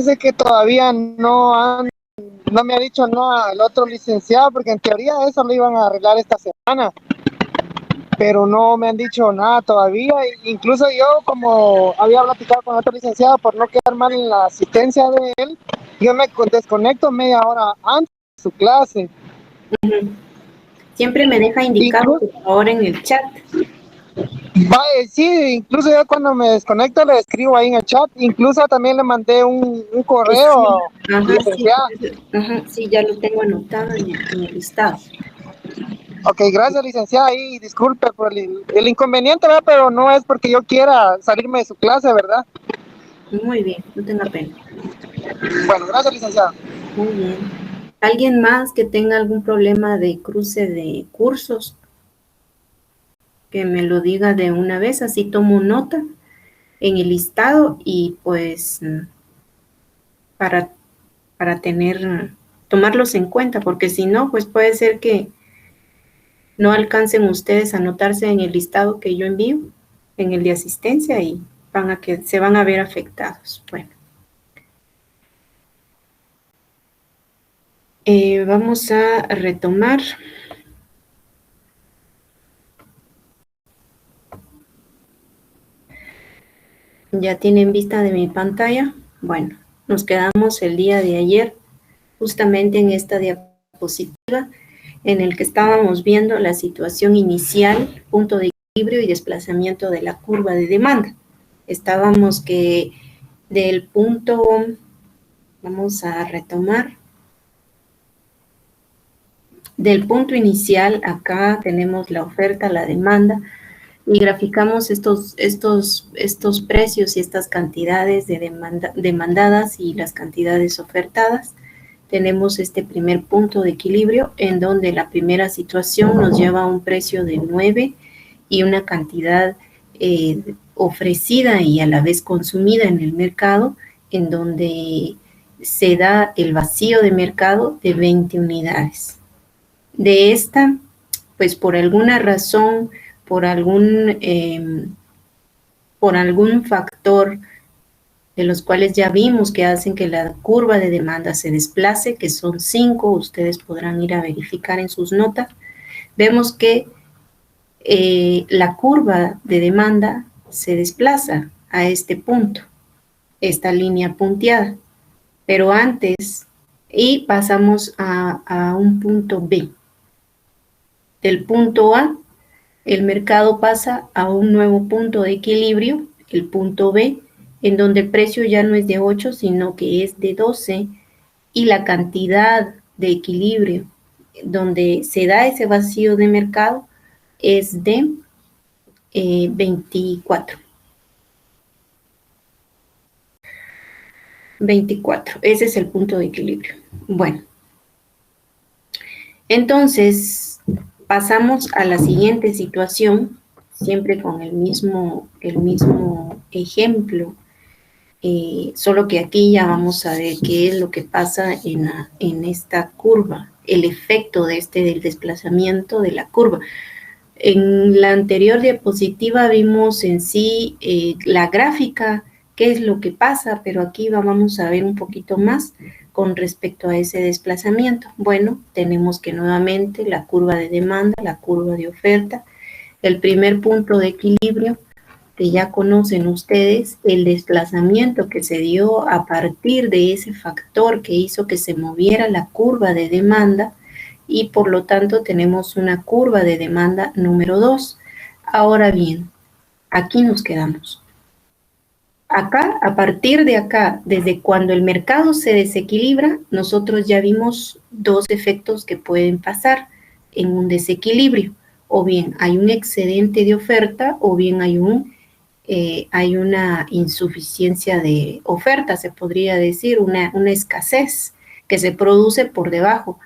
fíjese que todavía no me ha dicho nada el otro licenciado, porque en teoría eso lo iban a arreglar esta semana, pero no me han dicho nada todavía. Incluso yo, como había platicado con otro licenciado, por no quedar mal en la asistencia de él, yo me desconecto media hora antes de su clase. Siempre me deja indicado, por favor, en el chat. Sí, incluso yo cuando me desconecto le escribo ahí en el chat. Incluso también le mandé un correo. Sí, ya lo tengo anotado en el listado. Ok, gracias, licenciada. Y disculpe por el inconveniente, ¿verdad? Pero no es porque yo quiera salirme de su clase, ¿verdad? Muy bien, no tenga pena. Bueno, gracias, licenciada. Muy bien. ¿Alguien más que tenga algún problema de cruce de cursos? Que me lo diga de una vez, así tomo nota en el listado y pues para tomarlos en cuenta, porque si no, pues puede ser que no alcancen ustedes a anotarse en el listado que yo envío, en el de asistencia, y se van a ver afectados. Bueno. Vamos a retomar. ¿Ya tienen vista de mi pantalla? Bueno, nos quedamos el día de ayer justamente en esta diapositiva en el que estábamos viendo la situación inicial, punto de equilibrio y desplazamiento de la curva de demanda. Estábamos que del punto, vamos a retomar, del punto inicial, acá tenemos la oferta, la demanda, y graficamos estos precios y estas cantidades de demandadas y las cantidades ofertadas. Tenemos este primer punto de equilibrio en donde la primera situación nos lleva a un precio de 9 y una cantidad ofrecida y a la vez consumida en el mercado, en donde se da el vacío de mercado de 20 unidades. De esta, pues por alguna razón, por algún factor de los cuales ya vimos que hacen que la curva de demanda se desplace, que son 5, ustedes podrán ir a verificar en sus notas, vemos que la curva de demanda se desplaza a este punto, esta línea punteada, pero antes, y pasamos a un punto B. Del punto A, el mercado pasa a un nuevo punto de equilibrio, el punto B, en donde el precio ya no es de 8, sino que es de 12, y la cantidad de equilibrio donde se da ese vacío de mercado es de 24. 24, ese es el punto de equilibrio. Bueno, entonces pasamos a la siguiente situación, siempre con el mismo ejemplo, solo que aquí ya vamos a ver qué es lo que pasa en esta curva, el efecto del desplazamiento de la curva. En la anterior diapositiva vimos en sí la gráfica, qué es lo que pasa, pero aquí vamos a ver un poquito más con respecto a ese desplazamiento. Bueno, tenemos que nuevamente la curva de demanda, la curva de oferta, el primer punto de equilibrio, que ya conocen ustedes, el desplazamiento que se dio a partir de ese factor que hizo que se moviera la curva de demanda, y por lo tanto tenemos una curva de demanda número 2. Ahora bien, aquí nos quedamos. Acá, a partir de acá, desde cuando el mercado se desequilibra, nosotros ya vimos dos efectos que pueden pasar en un desequilibrio. O bien hay un excedente de oferta, o bien hay una insuficiencia de oferta, se podría decir, una escasez que se produce por debajo.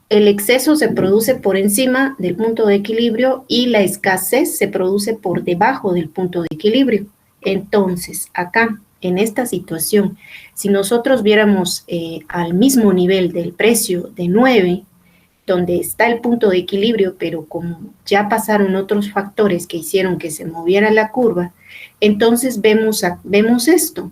El exceso se produce por encima del punto de equilibrio y la escasez se produce por debajo del punto de equilibrio. Entonces, acá, en esta situación, si nosotros viéramos al mismo nivel del precio de 9, donde está el punto de equilibrio, pero como ya pasaron otros factores que hicieron que se moviera la curva, entonces vemos esto.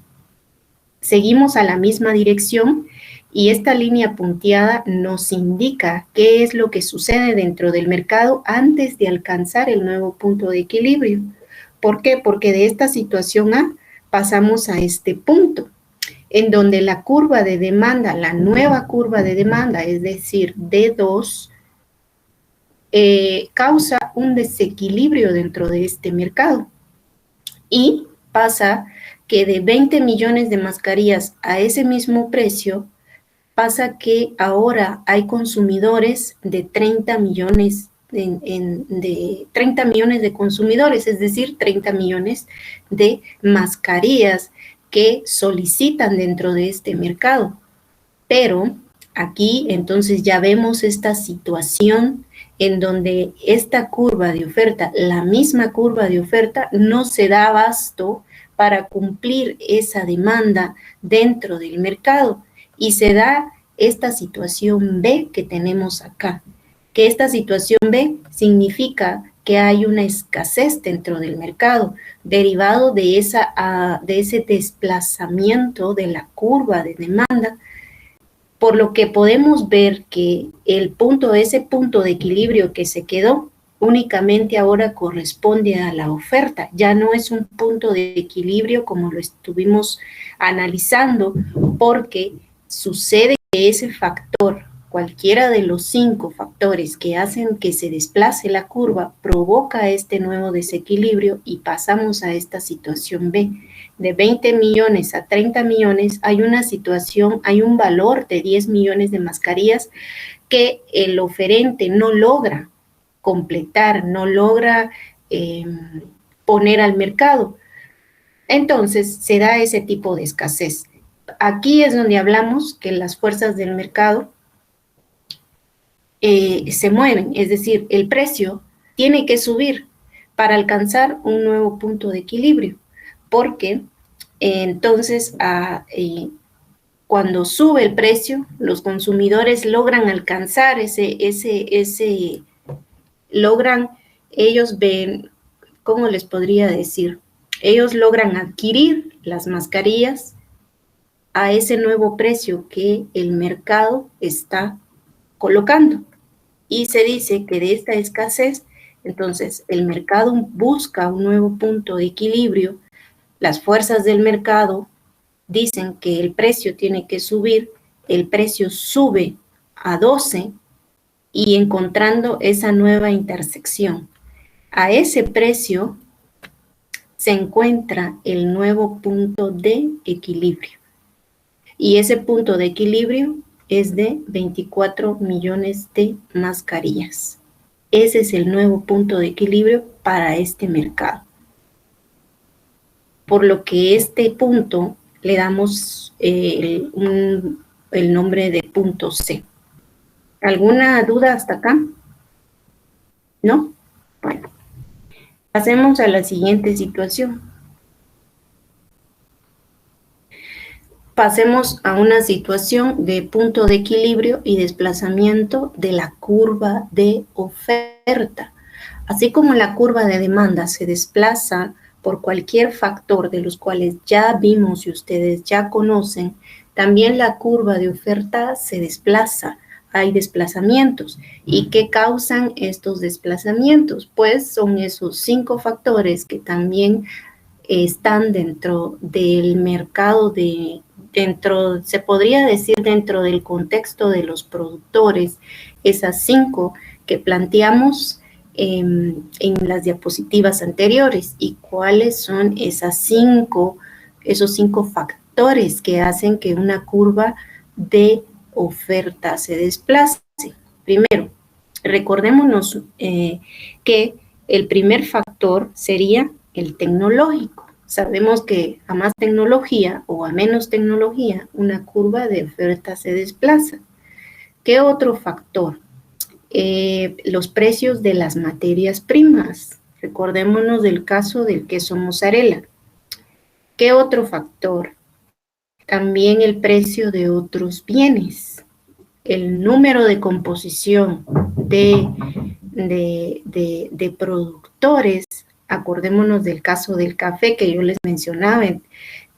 seguimos a la misma dirección y esta línea punteada nos indica qué es lo que sucede dentro del mercado antes de alcanzar el nuevo punto de equilibrio. ¿Por qué? Porque de esta situación A pasamos a este punto, en donde la curva de demanda, la nueva curva de demanda, es decir, D2, causa un desequilibrio dentro de este mercado. Y pasa que de 20 millones de mascarillas a ese mismo precio, pasa que ahora hay consumidores de 30 millones de 30 millones de consumidores, es decir, 30 millones de mascarillas que solicitan dentro de este mercado. Pero aquí entonces ya vemos esta situación en donde esta curva de oferta, la misma curva de oferta, no se da abasto para cumplir esa demanda dentro del mercado y se da esta situación B que tenemos acá, que esta situación B significa que hay una escasez dentro del mercado, derivado de ese desplazamiento de la curva de demanda, por lo que podemos ver que ese punto de equilibrio que se quedó únicamente ahora corresponde a la oferta, ya no es un punto de equilibrio como lo estuvimos analizando, porque sucede que ese factor, cualquiera de los 5 factores que hacen que se desplace la curva, provoca este nuevo desequilibrio y pasamos a esta situación B. De 20 millones a 30 millones hay una situación, hay un valor de 10 millones de mascarillas que el oferente no logra completar, no logra poner al mercado. Entonces se da ese tipo de escasez. Aquí es donde hablamos que las fuerzas del mercado se mueven, es decir, el precio tiene que subir para alcanzar un nuevo punto de equilibrio, porque entonces cuando sube el precio, los consumidores logran alcanzar logran, ellos ven, ¿cómo les podría decir? Ellos logran adquirir las mascarillas a ese nuevo precio que el mercado está colocando. Y se dice que de esta escasez, entonces el mercado busca un nuevo punto de equilibrio. Las fuerzas del mercado dicen que el precio tiene que subir, el precio sube a 12 y encontrando esa nueva intersección. A ese precio se encuentra el nuevo punto de equilibrio. Y ese punto de equilibrio es de 24 millones de mascarillas. Ese es el nuevo punto de equilibrio para este mercado. Por lo que este punto le damos el nombre de punto C. ¿Alguna duda hasta acá? ¿No? Bueno, pasemos a la siguiente situación. Pasemos a una situación de punto de equilibrio y desplazamiento de la curva de oferta. Así como la curva de demanda se desplaza por cualquier factor de los cuales ya vimos y ustedes ya conocen, también la curva de oferta se desplaza. Hay desplazamientos. ¿Y qué causan estos desplazamientos? Pues son esos 5 factores que también están dentro del mercado se podría decir dentro del contexto de los productores, esas 5 que planteamos en las diapositivas anteriores. ¿Y cuáles son esos 5 factores que hacen que una curva de oferta se desplace? Primero, recordémonos que el primer factor sería el tecnológico. Sabemos que a más tecnología o a menos tecnología, una curva de oferta se desplaza. ¿Qué otro factor? Los precios de las materias primas. Recordémonos del caso del queso mozzarella. ¿Qué otro factor? También el precio de otros bienes. El número de composición de productores. Acordémonos del caso del café que yo les mencionaba.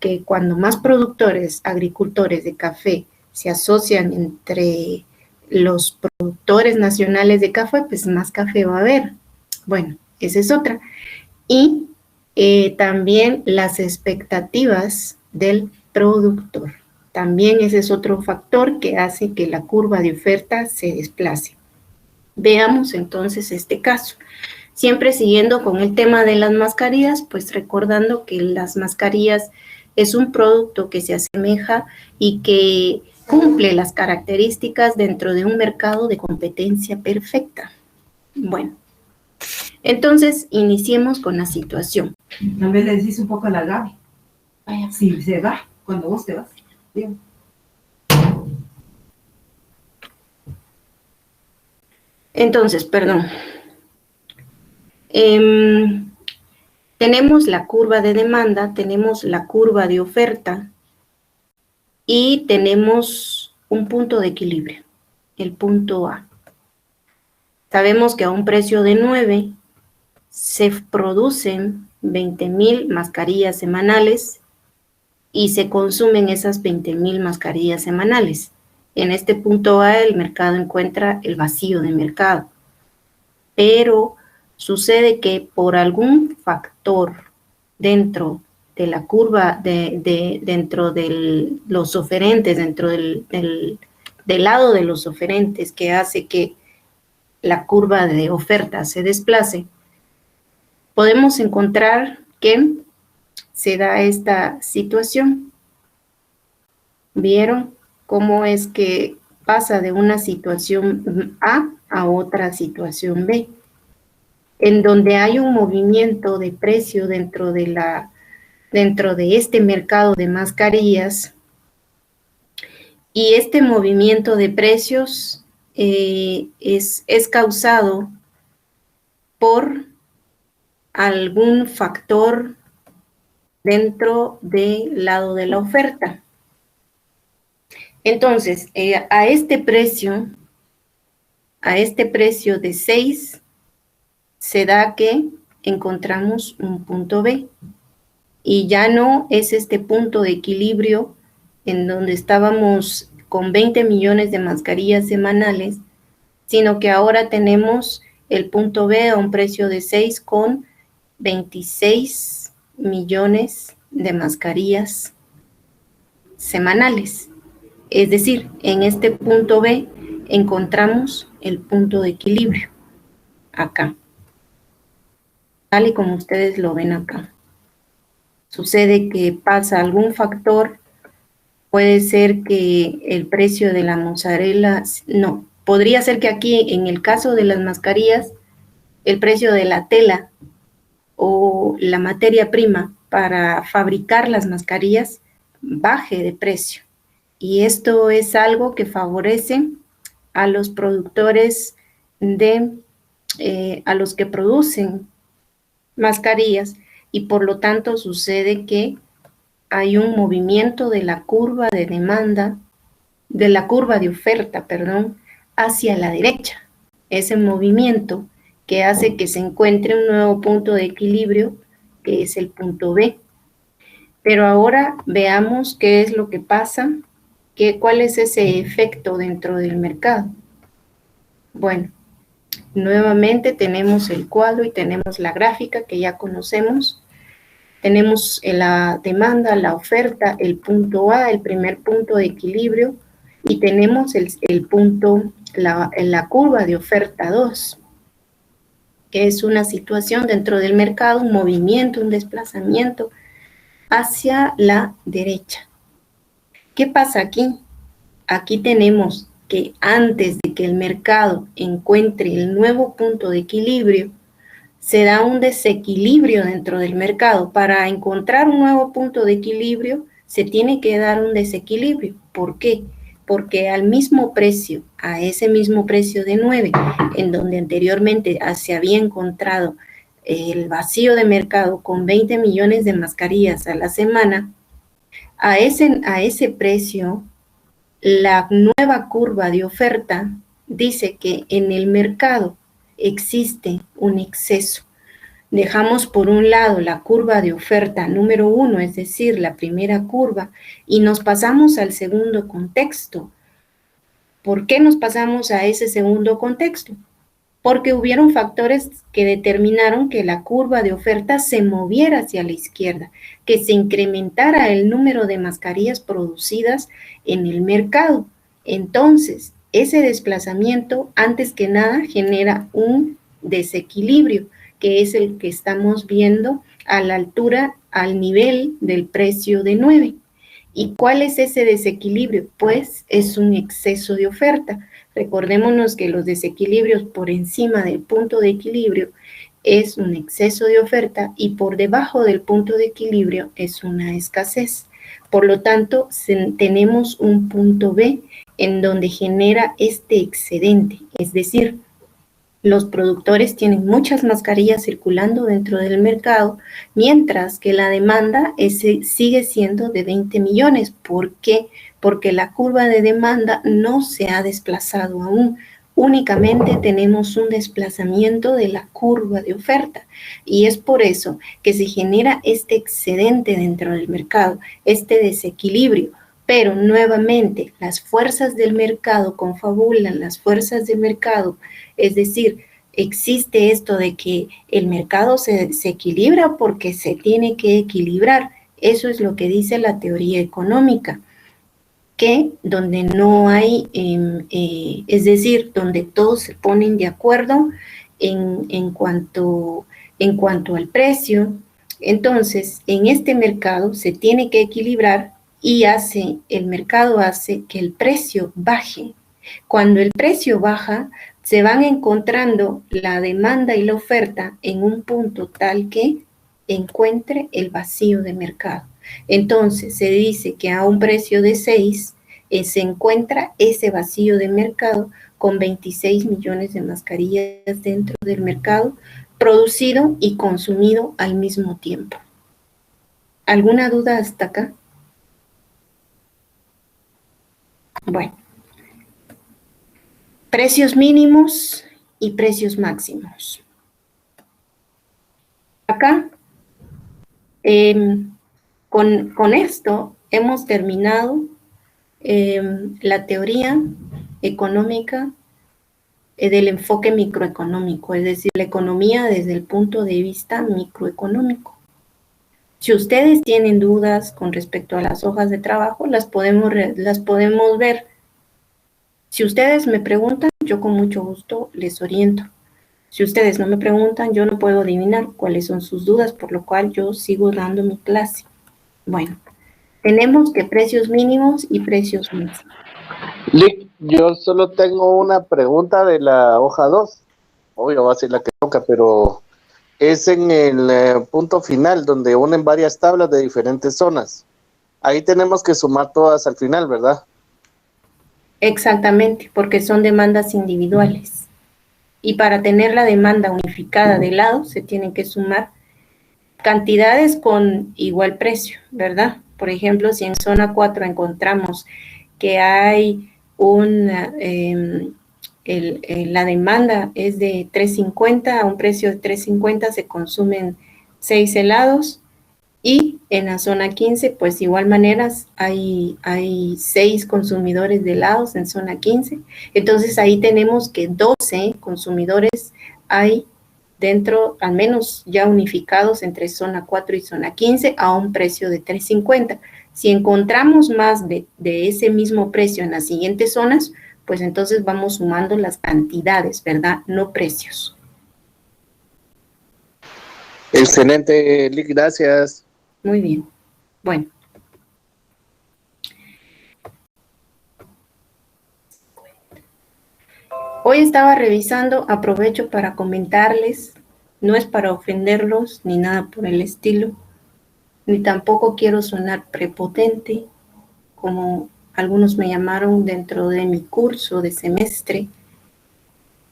que cuando más productores, agricultores de café se asocian entre los productores nacionales de café, pues más café va a haber. Bueno, esa es otra. Y también las expectativas del productor. También ese es otro factor que hace que la curva de oferta se desplace. Veamos entonces este caso. Siempre siguiendo con el tema de las mascarillas, pues recordando que las mascarillas es un producto que se asemeja y que cumple las características dentro de un mercado de competencia perfecta. Bueno, entonces iniciemos con la situación. Tal vez le decís un poco a la Gaby. Vaya. Si se va, cuando vos te vas. Digo. Entonces, perdón. Tenemos la curva de demanda, tenemos la curva de oferta y tenemos un punto de equilibrio, el punto A. Sabemos que a un precio de 9 se producen 20,000 mascarillas semanales y se consumen esas 20,000 mascarillas semanales. En este punto A el mercado encuentra el vacío de mercado, pero sucede que por algún factor dentro de la curva, dentro de los oferentes, dentro del lado de los oferentes que hace que la curva de oferta se desplace, podemos encontrar que se da esta situación. ¿Vieron cómo es que pasa de una situación a otra situación B? En donde hay un movimiento de precio dentro de este mercado de mascarillas, y este movimiento de precios es causado por algún factor dentro del lado de la oferta. Entonces, a este precio de 6, se da que encontramos un punto B, y ya no es este punto de equilibrio en donde estábamos con 20 millones de mascarillas semanales, sino que ahora tenemos el punto B a un precio de 6 con 26 millones de mascarillas semanales. Es decir, en este punto B encontramos el punto de equilibrio, acá, tal y como ustedes lo ven acá. Sucede que pasa algún factor, puede ser que el precio de la mozzarella, no, podría ser que aquí en el caso de las mascarillas, el precio de la tela o la materia prima para fabricar las mascarillas baje de precio. Y esto es algo que favorece a los productores a los que producen mascarillas, y por lo tanto sucede que hay un movimiento de la curva de demanda, de la curva de oferta, perdón, hacia la derecha. Ese movimiento que hace que se encuentre un nuevo punto de equilibrio, que es el punto B. Pero ahora veamos qué es lo que pasa, cuál es ese efecto dentro del mercado. Bueno, nuevamente tenemos el cuadro y tenemos la gráfica que ya conocemos. Tenemos la demanda, la oferta, el punto A, el primer punto de equilibrio, y tenemos el punto, la curva de oferta 2, que es una situación dentro del mercado, un movimiento, un desplazamiento hacia la derecha. ¿Qué pasa aquí? Aquí tenemos que antes de que el mercado encuentre el nuevo punto de equilibrio, se da un desequilibrio dentro del mercado. Para encontrar un nuevo punto de equilibrio, se tiene que dar un desequilibrio. ¿Por qué? Porque al mismo precio, a ese mismo precio de 9, en donde anteriormente se había encontrado el vacío de mercado con 20 millones de mascarillas a la semana, a ese precio, la nueva curva de oferta dice que en el mercado existe un exceso. dejamos por un lado la curva de oferta número 1, es decir, la primera curva, y nos pasamos al segundo contexto. ¿Por qué nos pasamos a ese segundo contexto? Porque hubieron factores que determinaron que la curva de oferta se moviera hacia la izquierda, que se incrementara el número de mascarillas producidas en el mercado. Entonces, ese desplazamiento, antes que nada, genera un desequilibrio, que es el que estamos viendo a la altura, al nivel del precio de 9. ¿Y cuál es ese desequilibrio? Pues es un exceso de oferta. Recordémonos que los desequilibrios por encima del punto de equilibrio es un exceso de oferta y por debajo del punto de equilibrio es una escasez. Por lo tanto, tenemos un punto B en donde genera este excedente, es decir, los productores tienen muchas mascarillas circulando dentro del mercado, mientras que la demanda sigue siendo de 20 millones. ¿Por qué? Porque la curva de demanda no se ha desplazado aún. Únicamente tenemos un desplazamiento de la curva de oferta. Y es por eso que se genera este excedente dentro del mercado, este desequilibrio. Pero nuevamente, las fuerzas del mercado confabulan, las fuerzas del mercado, es decir, existe esto de que el mercado se equilibra porque se tiene que equilibrar. Eso es lo que dice la teoría económica, que donde no hay, es decir, donde todos se ponen de acuerdo en cuanto al precio. Entonces, en este mercado se tiene que equilibrar y el mercado hace que el precio baje. Cuando el precio baja, se van encontrando la demanda y la oferta en un punto tal que encuentre el vacío de mercado. Entonces, se dice que a un precio de 6 se encuentra ese vacío de mercado con 26 millones de mascarillas dentro del mercado, producido y consumido al mismo tiempo. ¿Alguna duda hasta acá? Bueno, precios mínimos y precios máximos. Acá, con esto hemos terminado la teoría económica del enfoque microeconómico, es decir, la economía desde el punto de vista microeconómico. Si ustedes tienen dudas con respecto a las hojas de trabajo, las podemos ver. Si ustedes me preguntan, yo con mucho gusto les oriento. Si ustedes no me preguntan, yo no puedo adivinar cuáles son sus dudas, por lo cual yo sigo dando mi clase. Bueno, tenemos que precios mínimos y precios máximos. Lick, yo solo tengo una pregunta de la hoja 2. Obvio, va a ser la que toca, pero es en el punto final, donde unen varias tablas de diferentes zonas. Ahí tenemos que sumar todas al final, ¿verdad? Exactamente, porque son demandas individuales. Y para tener la demanda unificada de lado, se tienen que sumar cantidades con igual precio, ¿verdad? Por ejemplo, si en zona 4 encontramos que hay la demanda es de 3.50, a un precio de 3.50 se consumen 6 helados, y en la zona 15, pues de igual manera hay 6 consumidores de helados en zona 15, entonces ahí tenemos que 12 consumidores hay dentro, al menos ya unificados entre zona 4 y zona 15 a un precio de 3.50. Si encontramos más de ese mismo precio en las siguientes zonas, pues entonces vamos sumando las cantidades, ¿verdad? No precios. Excelente, Lick, gracias. Muy bien. Bueno. Hoy estaba revisando, aprovecho para comentarles, no es para ofenderlos ni nada por el estilo, ni tampoco quiero sonar prepotente, como algunos me llamaron dentro de mi curso de semestre,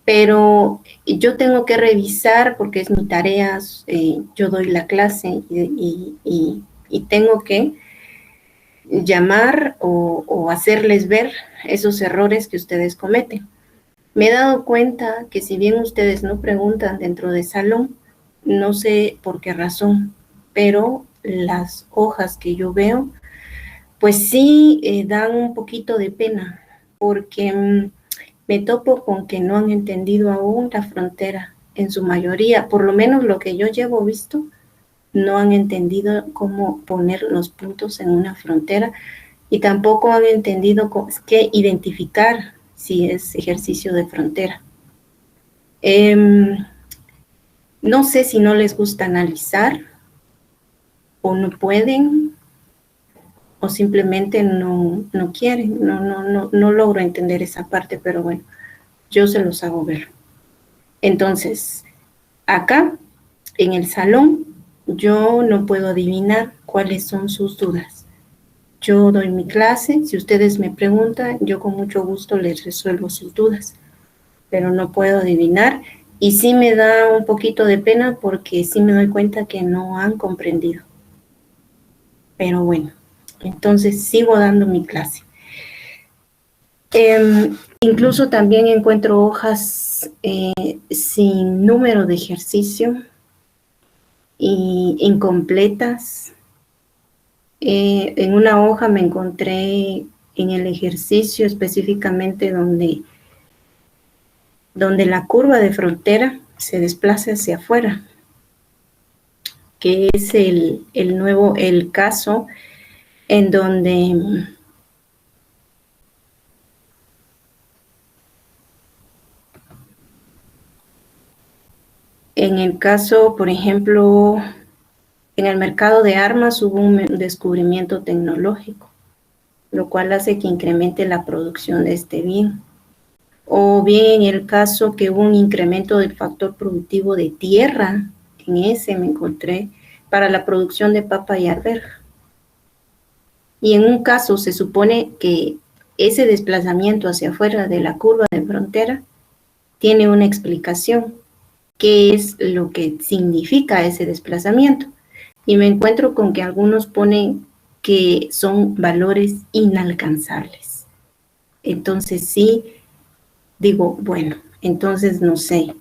pero yo tengo que revisar porque es mi tarea, yo doy la clase y tengo que llamar o hacerles ver esos errores que ustedes cometen. Me he dado cuenta que si bien ustedes no preguntan dentro del salón, no sé por qué razón, pero las hojas que yo veo, pues sí dan un poquito de pena, porque me topo con que no han entendido aún la frontera en su mayoría, por lo menos lo que yo llevo visto, no han entendido cómo poner los puntos en una frontera y tampoco han entendido qué identificar si es ejercicio de frontera. No sé si no les gusta analizar o no pueden o simplemente no quieren, no logro entender esa parte, pero bueno, yo se los hago ver. Entonces, acá en el salón, yo no puedo adivinar cuáles son sus dudas. Yo doy mi clase, si ustedes me preguntan, yo con mucho gusto les resuelvo sus dudas, pero no puedo adivinar y sí me da un poquito de pena porque sí me doy cuenta que no han comprendido. Pero bueno, entonces sigo dando mi clase. Incluso también encuentro hojas sin número de ejercicio y incompletas. En una hoja me encontré en el ejercicio específicamente donde la curva de frontera se desplaza hacia afuera, que es el caso en donde en el caso, por ejemplo, en el mercado de armas hubo un descubrimiento tecnológico, lo cual hace que incremente la producción de este bien. O bien en el caso que hubo un incremento del factor productivo de tierra, en ese me encontré, para la producción de papa y arveja. Y en un caso se supone que ese desplazamiento hacia afuera de la curva de frontera tiene una explicación, qué es lo que significa ese desplazamiento. Y me encuentro con que algunos ponen que son valores inalcanzables. Entonces sí, digo, bueno, entonces no sé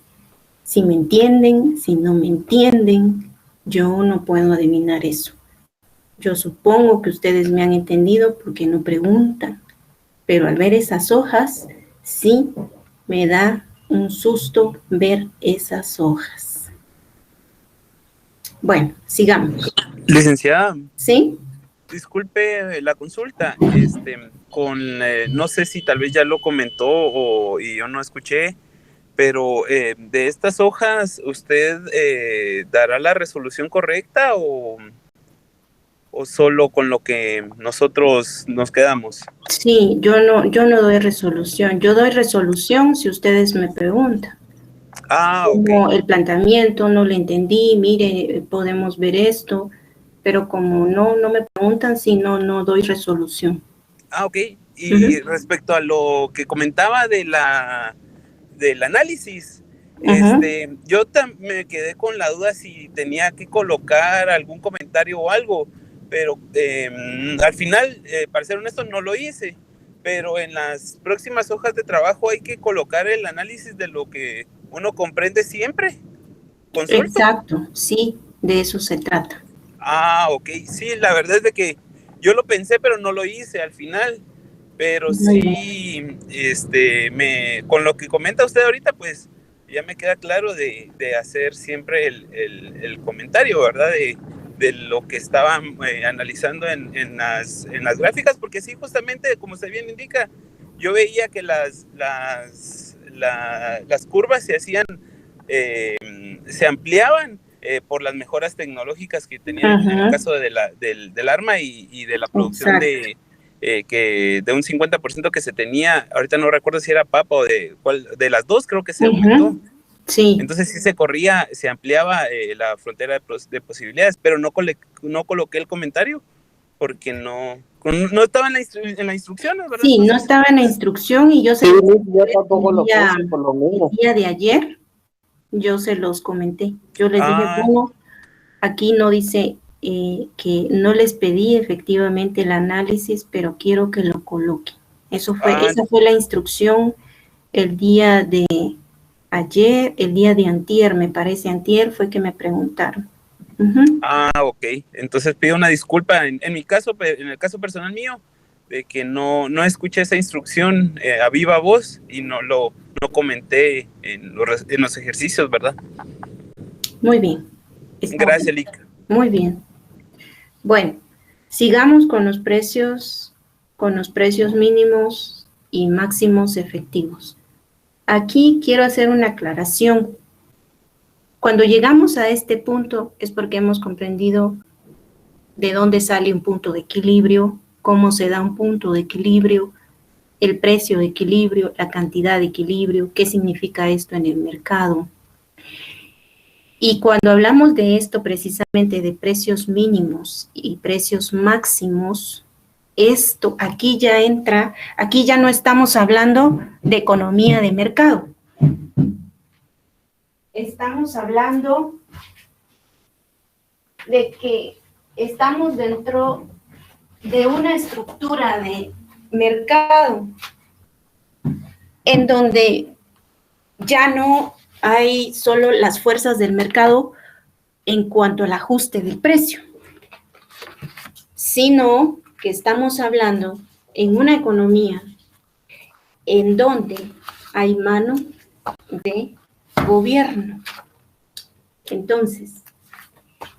si me entienden, si no me entienden, yo no puedo adivinar eso. Yo supongo que ustedes me han entendido porque no preguntan, pero al ver esas hojas, sí me da un susto ver esas hojas. Bueno, sigamos. Licenciada, ¿Sí? disculpe la consulta, no sé si tal vez ya lo comentó y yo no escuché, pero de estas hojas, ¿usted dará la resolución correcta o solo con lo que nosotros nos quedamos? Sí, yo no doy resolución. Yo doy resolución si ustedes me preguntan. Como Ok. el planteamiento, no le entendí, mire, podemos ver esto, pero como no me preguntan, si no doy resolución. Ok. Y respecto a lo que comentaba del análisis, yo me quedé con la duda si tenía que colocar algún comentario o algo, pero al final, para ser honesto, no lo hice. Pero en las próximas hojas de trabajo hay que colocar el análisis de lo que uno comprende siempre. ¿Consulto? Exacto, sí, de eso se trata. Ok. Sí, la verdad es de que yo lo pensé, pero no lo hice al final. Pero Muy sí, con lo que comenta usted ahorita, pues ya me queda claro de hacer siempre el comentario, ¿verdad? De lo que estaban analizando en las gráficas, porque sí, justamente, como usted bien indica, yo veía que las curvas se ampliaban por las mejoras tecnológicas que tenían en el caso del arma y de la producción de un 50% que se tenía, ahorita no recuerdo si era papa o de las dos, creo que se aumentó. Sí. Entonces sí se ampliaba la frontera de posibilidades, pero no coloqué el comentario porque no estaba en la instrucción, ¿verdad? Sí, no estaba en la instrucción y yo se los el día de ayer, yo se los comenté. Yo les dije, bueno, aquí no dice que no les pedí efectivamente el análisis, pero quiero que lo coloquen. Esa fue la instrucción el día ayer, el día de antier, me parece antier, fue que me preguntaron. Ok. Entonces pido una disculpa. En mi caso, en el caso personal mío, de que no escuché esa instrucción a viva voz y no comenté en los ejercicios, ¿verdad? Muy bien. Gracias, Lica. Muy bien. Bueno, sigamos con los precios mínimos y máximos efectivos. Aquí quiero hacer una aclaración. Cuando llegamos a este punto es porque hemos comprendido de dónde sale un punto de equilibrio, cómo se da un punto de equilibrio, el precio de equilibrio, la cantidad de equilibrio, qué significa esto en el mercado. Y cuando hablamos de esto precisamente de precios mínimos y precios máximos, esto aquí ya entra, aquí ya no estamos hablando de economía de mercado. Estamos hablando de que estamos dentro de una estructura de mercado en donde ya no hay solo las fuerzas del mercado en cuanto al ajuste del precio, sino que estamos hablando en una economía en donde hay mano de gobierno. Entonces,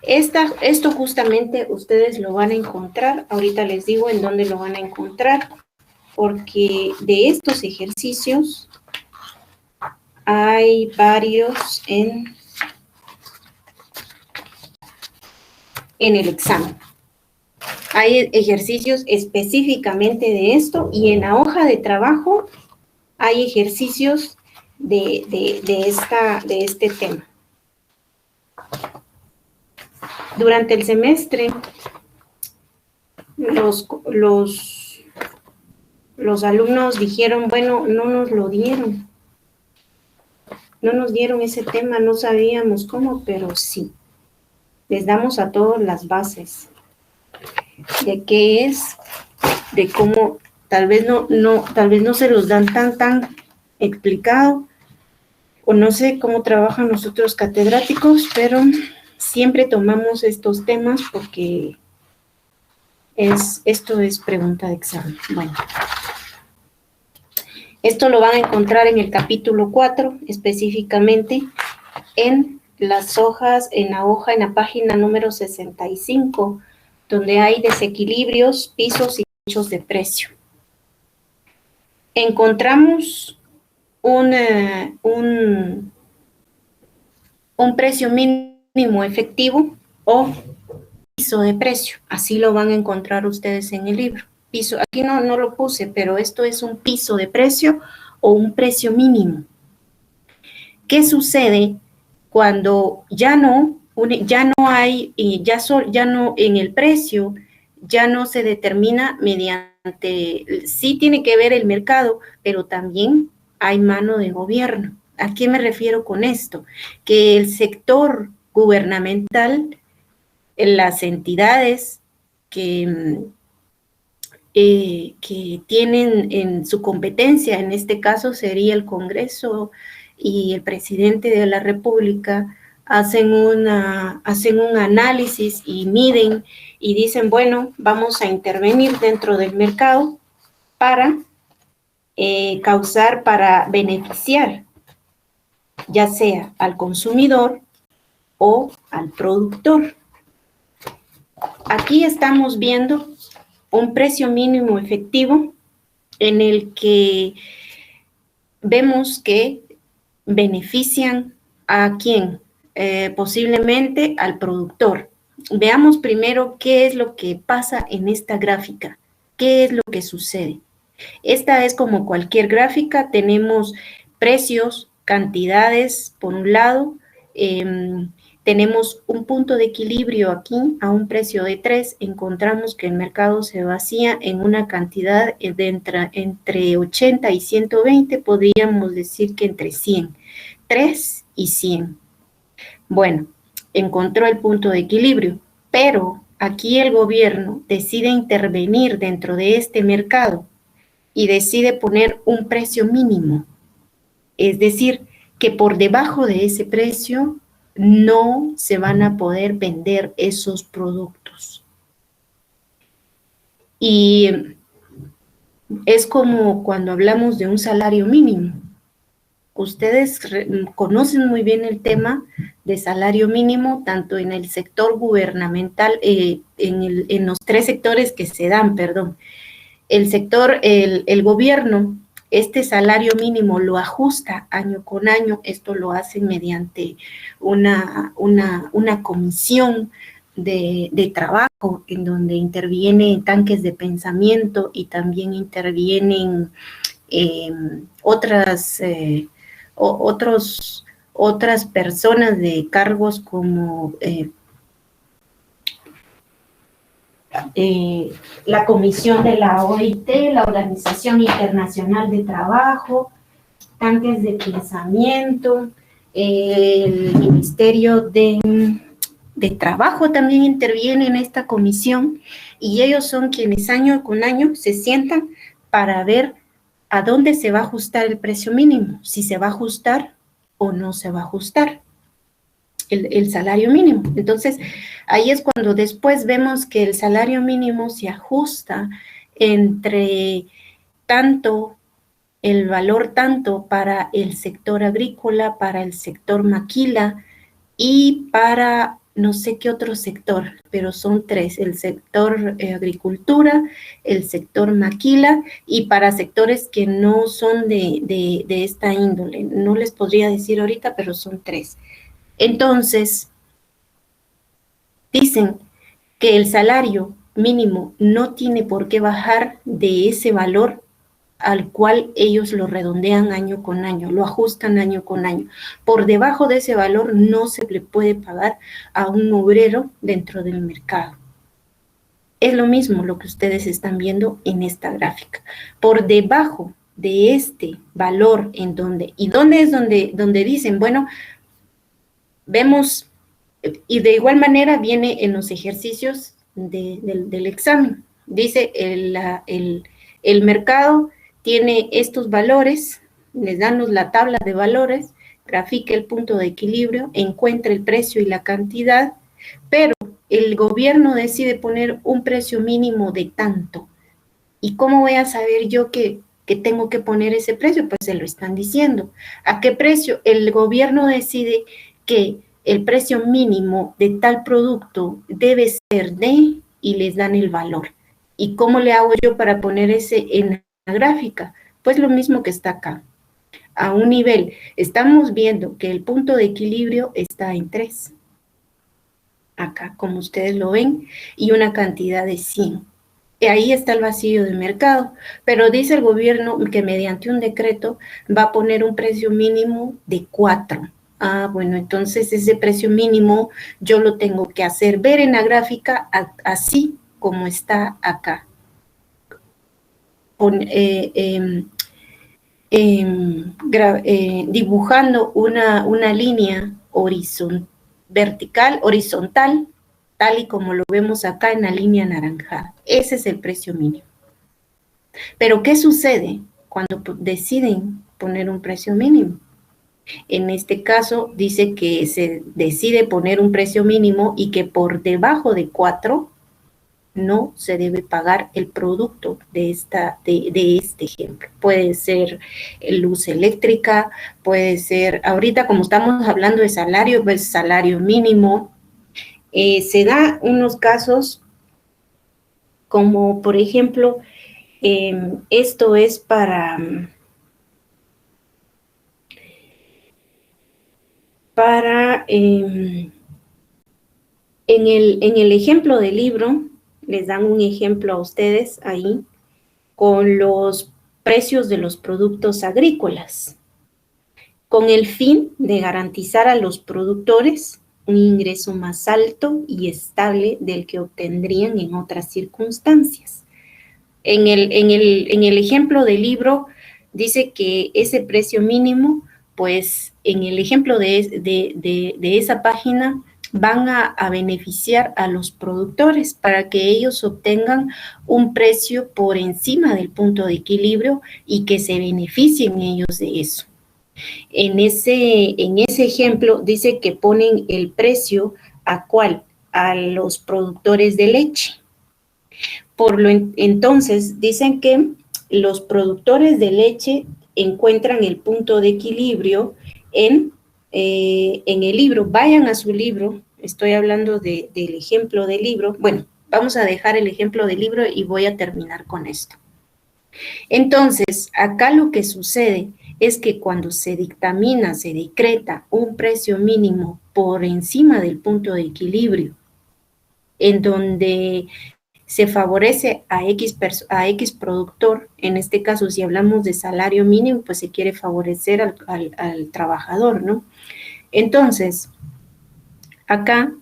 esto justamente ustedes lo van a encontrar, ahorita les digo en dónde lo van a encontrar, porque de estos ejercicios hay varios en el examen. Hay ejercicios específicamente de esto y en la hoja de trabajo hay ejercicios de este tema. Durante el semestre, los alumnos dijeron, bueno, no nos lo dieron. No nos dieron ese tema, no sabíamos cómo, pero sí. Les damos a todos las bases de qué es, de cómo, tal vez no se los dan tan explicado, o no sé cómo trabajan los otros catedráticos, pero siempre tomamos estos temas porque esto es pregunta de examen. Bueno, esto lo van a encontrar en el capítulo 4, específicamente en las hojas, en la página número 65, donde hay desequilibrios, pisos y techos de precio. Encontramos un precio mínimo efectivo o piso de precio. Así lo van a encontrar ustedes en el libro. Piso, aquí no lo puse, pero esto es un piso de precio o un precio mínimo. ¿Qué sucede cuando ya no hay, ya no en el precio, ya no se determina mediante, sí tiene que ver el mercado, pero también hay mano de gobierno? ¿A qué me refiero con esto? Que el sector gubernamental, las entidades que tienen en su competencia, en este caso sería el Congreso y el presidente de la República, hacen un análisis y miden y dicen, bueno, vamos a intervenir dentro del mercado para para beneficiar ya sea al consumidor o al productor. Aquí estamos viendo un precio mínimo efectivo en el que vemos que benefician a quién, posiblemente al productor. Veamos primero qué es lo que pasa en esta gráfica, qué es lo que sucede. Esta es como cualquier gráfica, tenemos precios, cantidades por un lado, tenemos un punto de equilibrio aquí a un precio de 3, encontramos que el mercado se vacía en una cantidad de entre 80 y 120, podríamos decir que entre 100, 3 y 100. Bueno, encontró el punto de equilibrio, pero aquí el gobierno decide intervenir dentro de este mercado y decide poner un precio mínimo. Es decir, que por debajo de ese precio no se van a poder vender esos productos. Y es como cuando hablamos de un salario mínimo. Ustedes conocen muy bien el tema de salario mínimo, tanto en el sector gubernamental, en los tres sectores que se dan, perdón. El gobierno, este salario mínimo lo ajusta año con año. Esto lo hacen mediante una comisión de trabajo en donde intervienen tanques de pensamiento y también intervienen otras personas de cargos como la Comisión de la OIT, la Organización Internacional de Trabajo, tanques de pensamiento, el Ministerio de Trabajo también interviene en esta comisión, y ellos son quienes año con año se sientan para ver a dónde se va a ajustar el precio mínimo, si se va a ajustar o no se va a ajustar el salario mínimo. Entonces, ahí es cuando después vemos que el salario mínimo se ajusta entre el valor tanto para el sector agrícola, para el sector maquila y para no sé qué otro sector, pero son tres: el sector agricultura, el sector maquila, y para sectores que no son de esta índole. No les podría decir ahorita, pero son tres. Entonces, dicen que el salario mínimo no tiene por qué bajar de ese valor al cual ellos lo redondean año con año, lo ajustan año con año. Por debajo de ese valor no se le puede pagar a un obrero dentro del mercado. Es lo mismo lo que ustedes están viendo en esta gráfica. Por debajo de este valor, ¿dónde es donde dicen, bueno, vemos, y de igual manera viene en los ejercicios del examen? Dice el mercado tiene estos valores, les dan la tabla de valores, grafica el punto de equilibrio, encuentra el precio y la cantidad, pero el gobierno decide poner un precio mínimo de tanto. ¿Y cómo voy a saber yo que tengo que poner ese precio? Pues se lo están diciendo. ¿A qué precio? El gobierno decide que el precio mínimo de tal producto debe ser y les dan el valor. ¿Y cómo le hago yo para poner ese en la gráfica? Pues lo mismo que está acá. A un nivel, estamos viendo que el punto de equilibrio está en 3. Acá, como ustedes lo ven, y una cantidad de 100. Y ahí está el vacío de mercado. Pero dice el gobierno que mediante un decreto va a poner un precio mínimo de 4. Ah, bueno, entonces ese precio mínimo yo lo tengo que hacer ver en la gráfica así como está acá. Dibujando una línea horizontal, tal y como lo vemos acá en la línea anaranjada. Ese es el precio mínimo. Pero ¿qué sucede cuando deciden poner un precio mínimo? En este caso dice que se decide poner un precio mínimo y que por debajo de 4 no se debe pagar el producto de este ejemplo. Puede ser luz eléctrica, puede ser, ahorita como estamos hablando de salario, pues salario mínimo. Se da unos casos como, por ejemplo, esto es en el ejemplo del libro, les dan un ejemplo a ustedes ahí con los precios de los productos agrícolas, con el fin de garantizar a los productores un ingreso más alto y estable del que obtendrían en otras circunstancias. En el ejemplo del libro dice que ese precio mínimo, pues en el ejemplo de esa página, van a beneficiar a los productores para que ellos obtengan un precio por encima del punto de equilibrio y que se beneficien ellos de eso. En ese ejemplo dice que ponen el precio ¿a cuál? A los productores de leche. Entonces dicen que los productores de leche encuentran el punto de equilibrio en el libro. Vayan a su libro, estoy hablando del ejemplo del libro. Bueno, vamos a dejar el ejemplo del libro y voy a terminar con esto. Entonces, acá lo que sucede es que cuando se dictamina, se decreta un precio mínimo por encima del punto de equilibrio, en donde se favorece a X productor, en este caso si hablamos de salario mínimo, pues se quiere favorecer al trabajador, ¿no? Entonces, acá,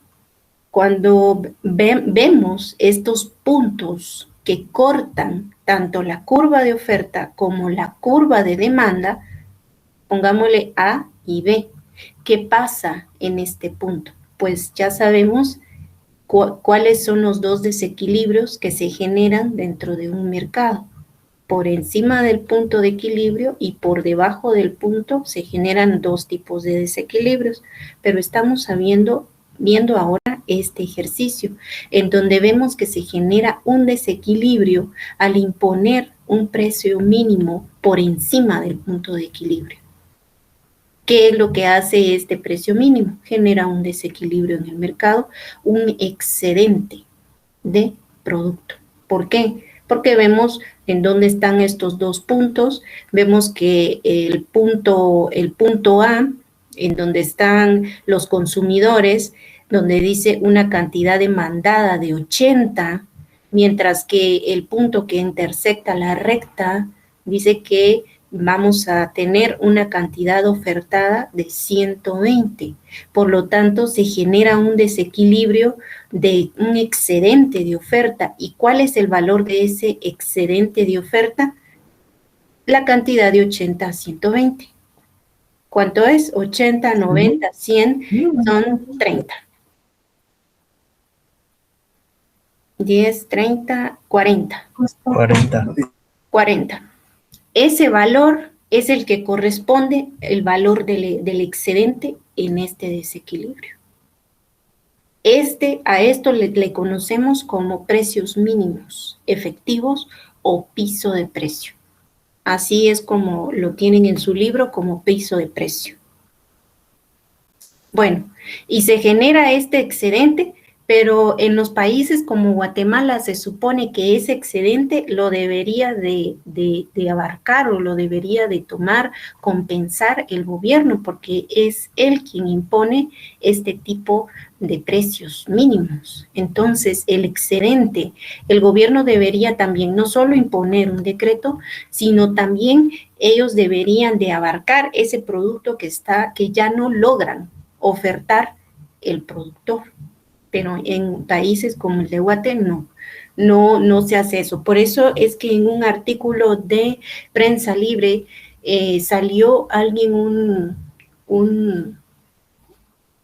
cuando vemos estos puntos que cortan tanto la curva de oferta como la curva de demanda, pongámosle A y B. ¿Qué pasa en este punto? Pues ya sabemos cuáles son los dos desequilibrios que se generan dentro de un mercado. Por encima del punto de equilibrio y por debajo del punto se generan dos tipos de desequilibrios, pero estamos viendo ahora este ejercicio, en donde vemos que se genera un desequilibrio al imponer un precio mínimo por encima del punto de equilibrio. ¿Qué es lo que hace este precio mínimo? Genera un desequilibrio en el mercado, un excedente de producto. ¿Por qué? Porque vemos en dónde están estos dos puntos, vemos que el punto A, en donde están los consumidores, donde dice una cantidad demandada de 80, mientras que el punto que intersecta la recta dice que vamos a tener una cantidad ofertada de 120. Por lo tanto, se genera un desequilibrio de un excedente de oferta. ¿Y cuál es el valor de ese excedente de oferta? La cantidad de 80 a 120. ¿Cuánto es? 80, 90, 100, son 30. 10, 30, 40. 40. Ese valor es el que corresponde el valor del excedente en este desequilibrio. A esto le conocemos como precios mínimos efectivos o piso de precio. Así es como lo tienen en su libro, como piso de precio. Bueno, y se genera este excedente, pero en los países como Guatemala se supone que ese excedente lo debería de abarcar o lo debería de tomar, compensar el gobierno, porque es él quien impone este tipo de precios mínimos. Entonces, el excedente, el gobierno debería también no solo imponer un decreto, sino también ellos deberían de abarcar ese producto que ya no logran ofertar el productor. Pero en países como el de Guatemala no se hace eso. Por eso es que en un artículo de Prensa Libre salió alguien,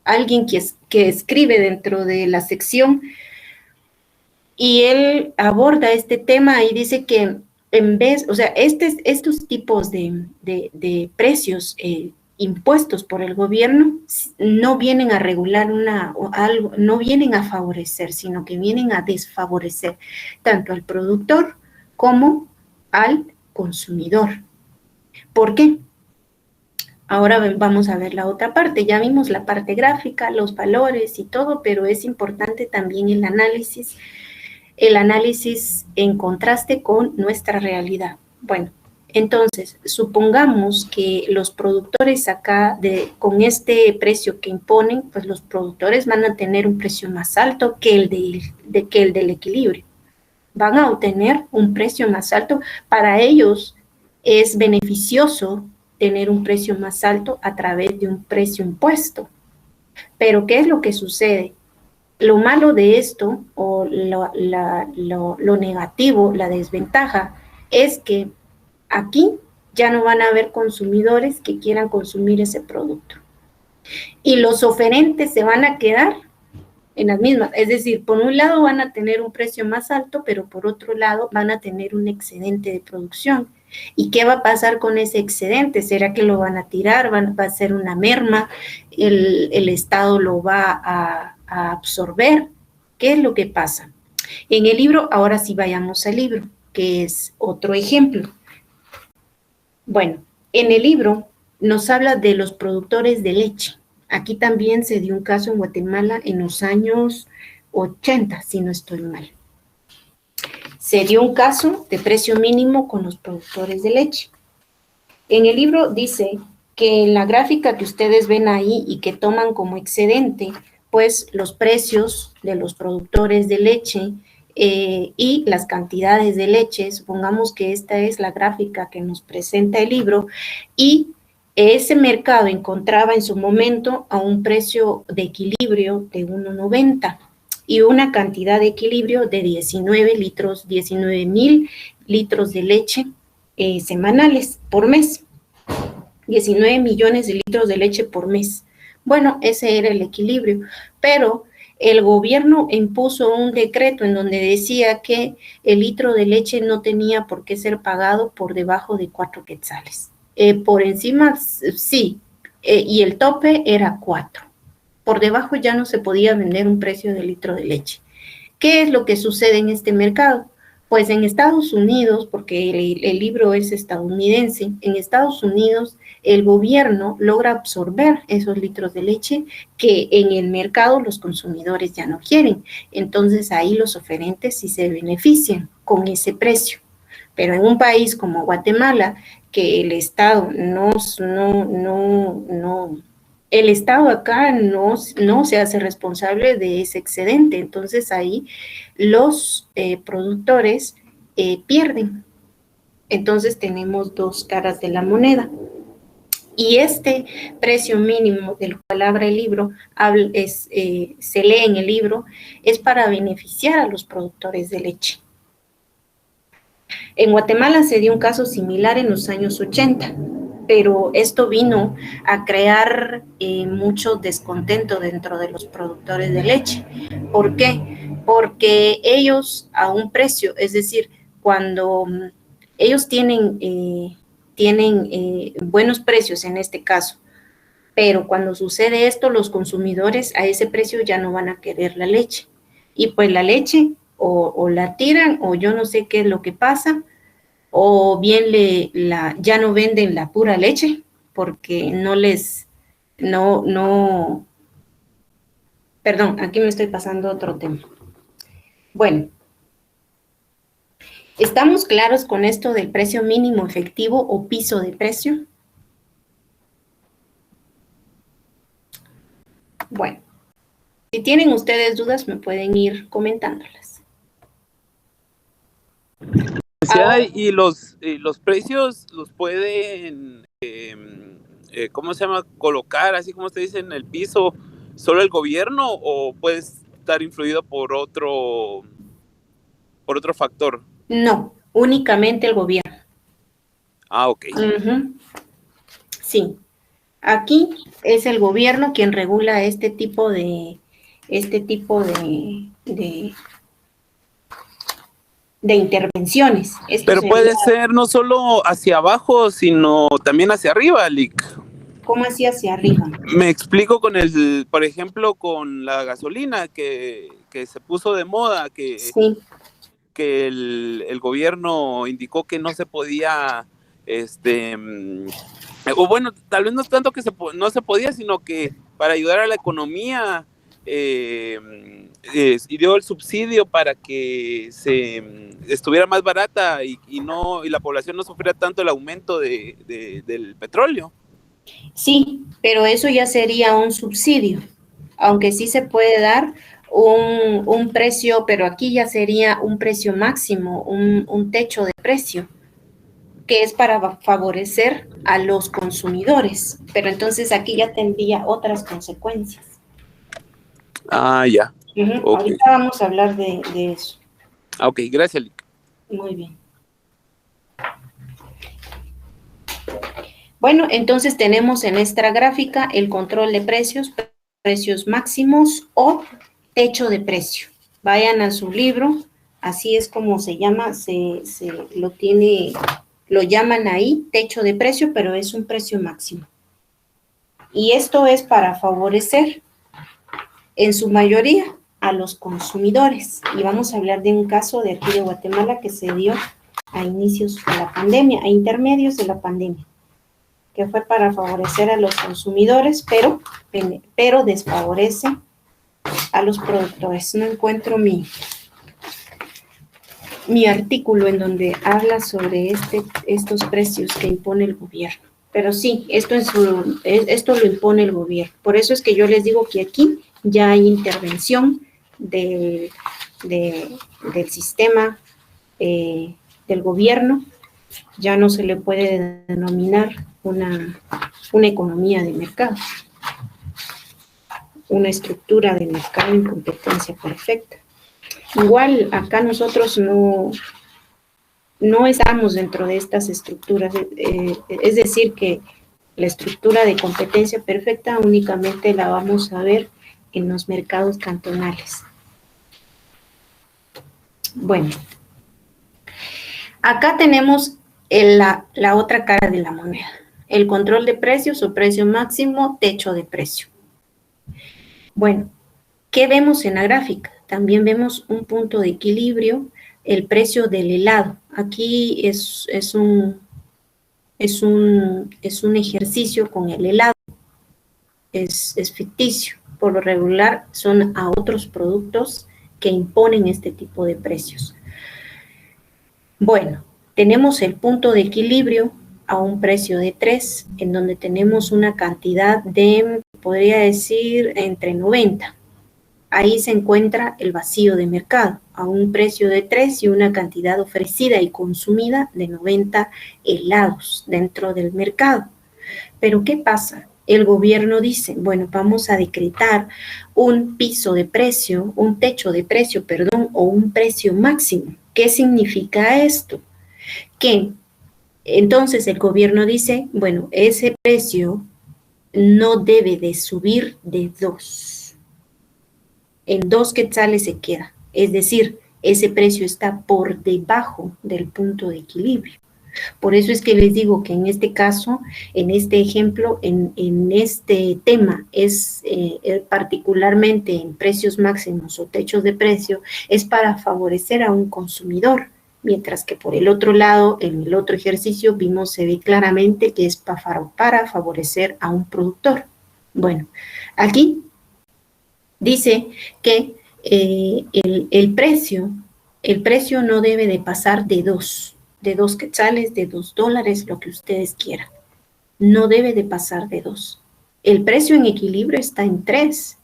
alguien que escribe dentro de la sección y él aborda este tema y dice que en vez, o sea, estos tipos de precios impuestos por el gobierno no vienen a regular algo, no vienen a favorecer, sino que vienen a desfavorecer tanto al productor como al consumidor. ¿Por qué? Ahora vamos a ver la otra parte. Ya vimos la parte gráfica, los valores y todo, pero es importante también el análisis en contraste con nuestra realidad. Bueno, entonces, supongamos que los productores acá, con este precio que imponen, pues los productores van a tener un precio más alto que el del equilibrio. Van a obtener un precio más alto. Para ellos es beneficioso tener un precio más alto a través de un precio impuesto. Pero, ¿qué es lo que sucede? Lo malo de esto, o lo negativo, la desventaja, es que aquí ya no van a haber consumidores que quieran consumir ese producto. Y los oferentes se van a quedar en las mismas. Es decir, por un lado van a tener un precio más alto, pero por otro lado van a tener un excedente de producción. ¿Y qué va a pasar con ese excedente? ¿Será que lo van a tirar? ¿Va a ser una merma? ¿El Estado lo va a absorber? ¿Qué es lo que pasa? En el libro, ahora sí vayamos al libro, que es otro ejemplo. Bueno, en el libro nos habla de los productores de leche. Aquí también se dio un caso en Guatemala en los años 80, si no estoy mal. Se dio un caso de precio mínimo con los productores de leche. En el libro dice que en la gráfica que ustedes ven ahí y que toman como excedente, pues los precios de los productores de leche y las cantidades de leche, supongamos que esta es la gráfica que nos presenta el libro, y ese mercado encontraba en su momento a un precio de equilibrio de 1.90 y una cantidad de equilibrio de 19.000 litros de leche semanales por mes. 19 millones de litros de leche por mes. Bueno, ese era el equilibrio, pero el gobierno impuso un decreto en donde decía que el litro de leche no tenía por qué ser pagado por debajo de 4 quetzales. Por encima, sí, y el tope era 4. Por debajo ya no se podía vender un precio de litro de leche. ¿Qué es lo que sucede en este mercado? Pues en Estados Unidos, porque el libro es estadounidense, en Estados Unidos el gobierno logra absorber esos litros de leche que en el mercado los consumidores ya no quieren. Entonces ahí los oferentes sí se benefician con ese precio. Pero en un país como Guatemala, que el Estado el Estado acá no se hace responsable de ese excedente, entonces ahí los productores pierden. Entonces tenemos dos caras de la moneda. Y este precio mínimo del cual habla el libro, se lee en el libro, es para beneficiar a los productores de leche. En Guatemala se dio un caso similar en los años 80, pero esto vino a crear mucho descontento dentro de los productores de leche. ¿Por qué? Porque ellos a un precio, es decir, cuando ellos tienen buenos precios en este caso, pero cuando sucede esto, los consumidores a ese precio ya no van a querer la leche. Y pues la leche o la tiran o yo no sé qué es lo que pasa, o bien ya no venden la pura leche porque perdón, aquí me estoy pasando otro tema. Bueno, ¿estamos claros con esto del precio mínimo efectivo o piso de precio? Bueno, si tienen ustedes dudas me pueden ir comentándolas. Y los precios los pueden, ¿cómo se llama? Colocar, así como usted dice, en el piso, solo el gobierno, o puede estar influido por otro factor. No, únicamente el gobierno. Ah, ok. Sí, aquí es el gobierno quien regula este tipo de intervenciones. Pero puede ser no solo hacia abajo, sino también hacia arriba, Lick. ¿Cómo así hacia arriba? Me explico por ejemplo, con la gasolina que se puso de moda, que el gobierno indicó que no se podía, o bueno, tal vez no tanto que no se podía, sino que para ayudar a la economía y dio el subsidio para que estuviera más barata y la población no sufriera tanto el aumento del petróleo. Sí, pero eso ya sería un subsidio, aunque sí se puede dar un precio, pero aquí ya sería un precio máximo, un techo de precio, que es para favorecer a los consumidores, pero entonces aquí ya tendría otras consecuencias. Ah, ya. Okay. Ahorita vamos a hablar de eso. Ok, gracias, Lick. Muy bien. Bueno, entonces tenemos en esta gráfica el control de precios, precios máximos o techo de precio. Vayan a su libro, así es como se llama, lo tiene Lo llaman ahí techo de precio, pero es un precio máximo. Y esto es para favorecer, en su mayoría, a los consumidores. Y vamos a hablar de un caso de aquí de Guatemala que se dio a inicios de la pandemia, a intermedios de la pandemia, que fue para favorecer a los consumidores, pero desfavorece a los productores. No encuentro mi artículo en donde habla sobre estos precios que impone el gobierno. Pero sí, esto lo impone el gobierno. Por eso es que yo les digo que aquí ya hay intervención del sistema del gobierno. Ya no se le puede denominar una economía de mercado, una estructura de mercado en competencia perfecta. Igual acá nosotros no estamos dentro de estas estructuras, es decir, que la estructura de competencia perfecta únicamente la vamos a ver en los mercados cantonales. Bueno, acá tenemos la otra cara de la moneda, el control de precios o precio máximo, techo de precio. Bueno, ¿qué vemos en la gráfica? También vemos un punto de equilibrio, el precio del helado. Aquí es un ejercicio con el helado, es ficticio. Por lo regular son a otros productos que imponen este tipo de precios. Bueno, tenemos el punto de equilibrio a un precio de 3, en donde tenemos una cantidad de, podría decir, entre 90. Ahí se encuentra el vacío de mercado, a un precio de 3 y una cantidad ofrecida y consumida de 90 helados dentro del mercado. Pero ¿qué pasa? El gobierno dice, bueno, vamos a decretar un piso de precio, un techo de precio, perdón, o un precio máximo. ¿Qué significa esto? Que entonces el gobierno dice, bueno, ese precio no debe de subir de 2. En 2 quetzales se queda. Es decir, ese precio está por debajo del punto de equilibrio. Por eso es que les digo que en este caso, en este ejemplo, en este tema, es particularmente en precios máximos o techos de precio, es para favorecer a un consumidor, mientras que por el otro lado, en el otro ejercicio, se ve claramente que es para favorecer a un productor. Bueno, aquí dice que el precio no debe de pasar de 2 quetzales, de $2, lo que ustedes quieran. No debe de pasar de 2. El precio en equilibrio está en 3,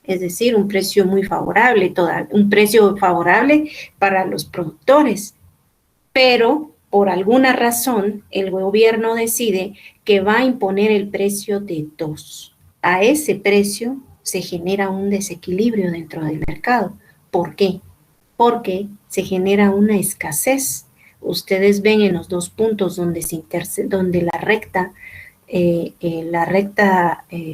es decir, un precio muy favorable, un precio favorable para los productores. Pero por alguna razón el gobierno decide que va a imponer el precio de 2. A ese precio se genera un desequilibrio dentro del mercado. ¿Por qué? Porque se genera una escasez. Ustedes ven en los 2 puntos donde la recta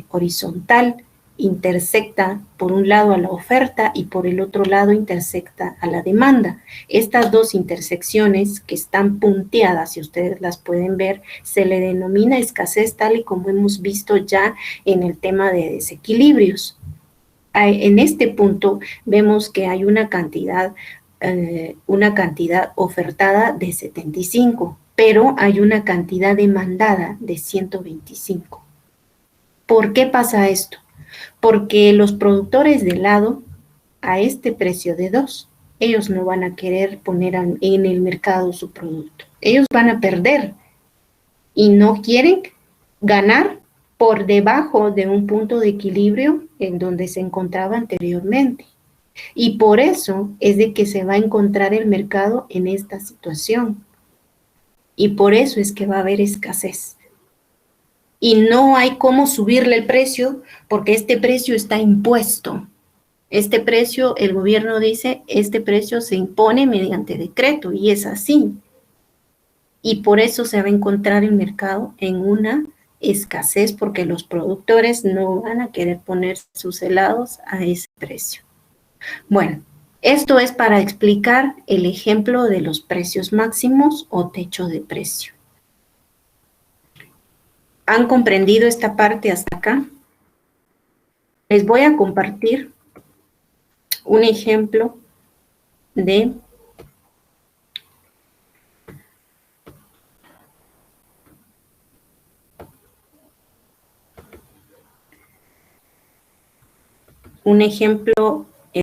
horizontal intersecta por un lado a la oferta y por el otro lado intersecta a la demanda. Estas 2 intersecciones que están punteadas, si ustedes las pueden ver, se le denomina escasez, tal y como hemos visto ya en el tema de desequilibrios. En este punto vemos que hay una cantidad ofertada de 75, pero hay una cantidad demandada de 125. ¿Por qué pasa esto? Porque los productores de helado, a este precio de 2, ellos no van a querer poner en el mercado su producto. Ellos van a perder y no quieren ganar por debajo de un punto de equilibrio en donde se encontraba anteriormente. Y por eso es de que se va a encontrar el mercado en esta situación. Y por eso es que va a haber escasez. Y no hay cómo subirle el precio porque este precio está impuesto. Este precio, el gobierno dice, este precio se impone mediante decreto y es así. Y por eso se va a encontrar el mercado en una escasez porque los productores no van a querer poner sus helados a ese precio. Bueno, Esto es para explicar el ejemplo de los precios máximos o techo de precio. ¿Han comprendido esta parte hasta acá? Les voy a compartir un ejemplo de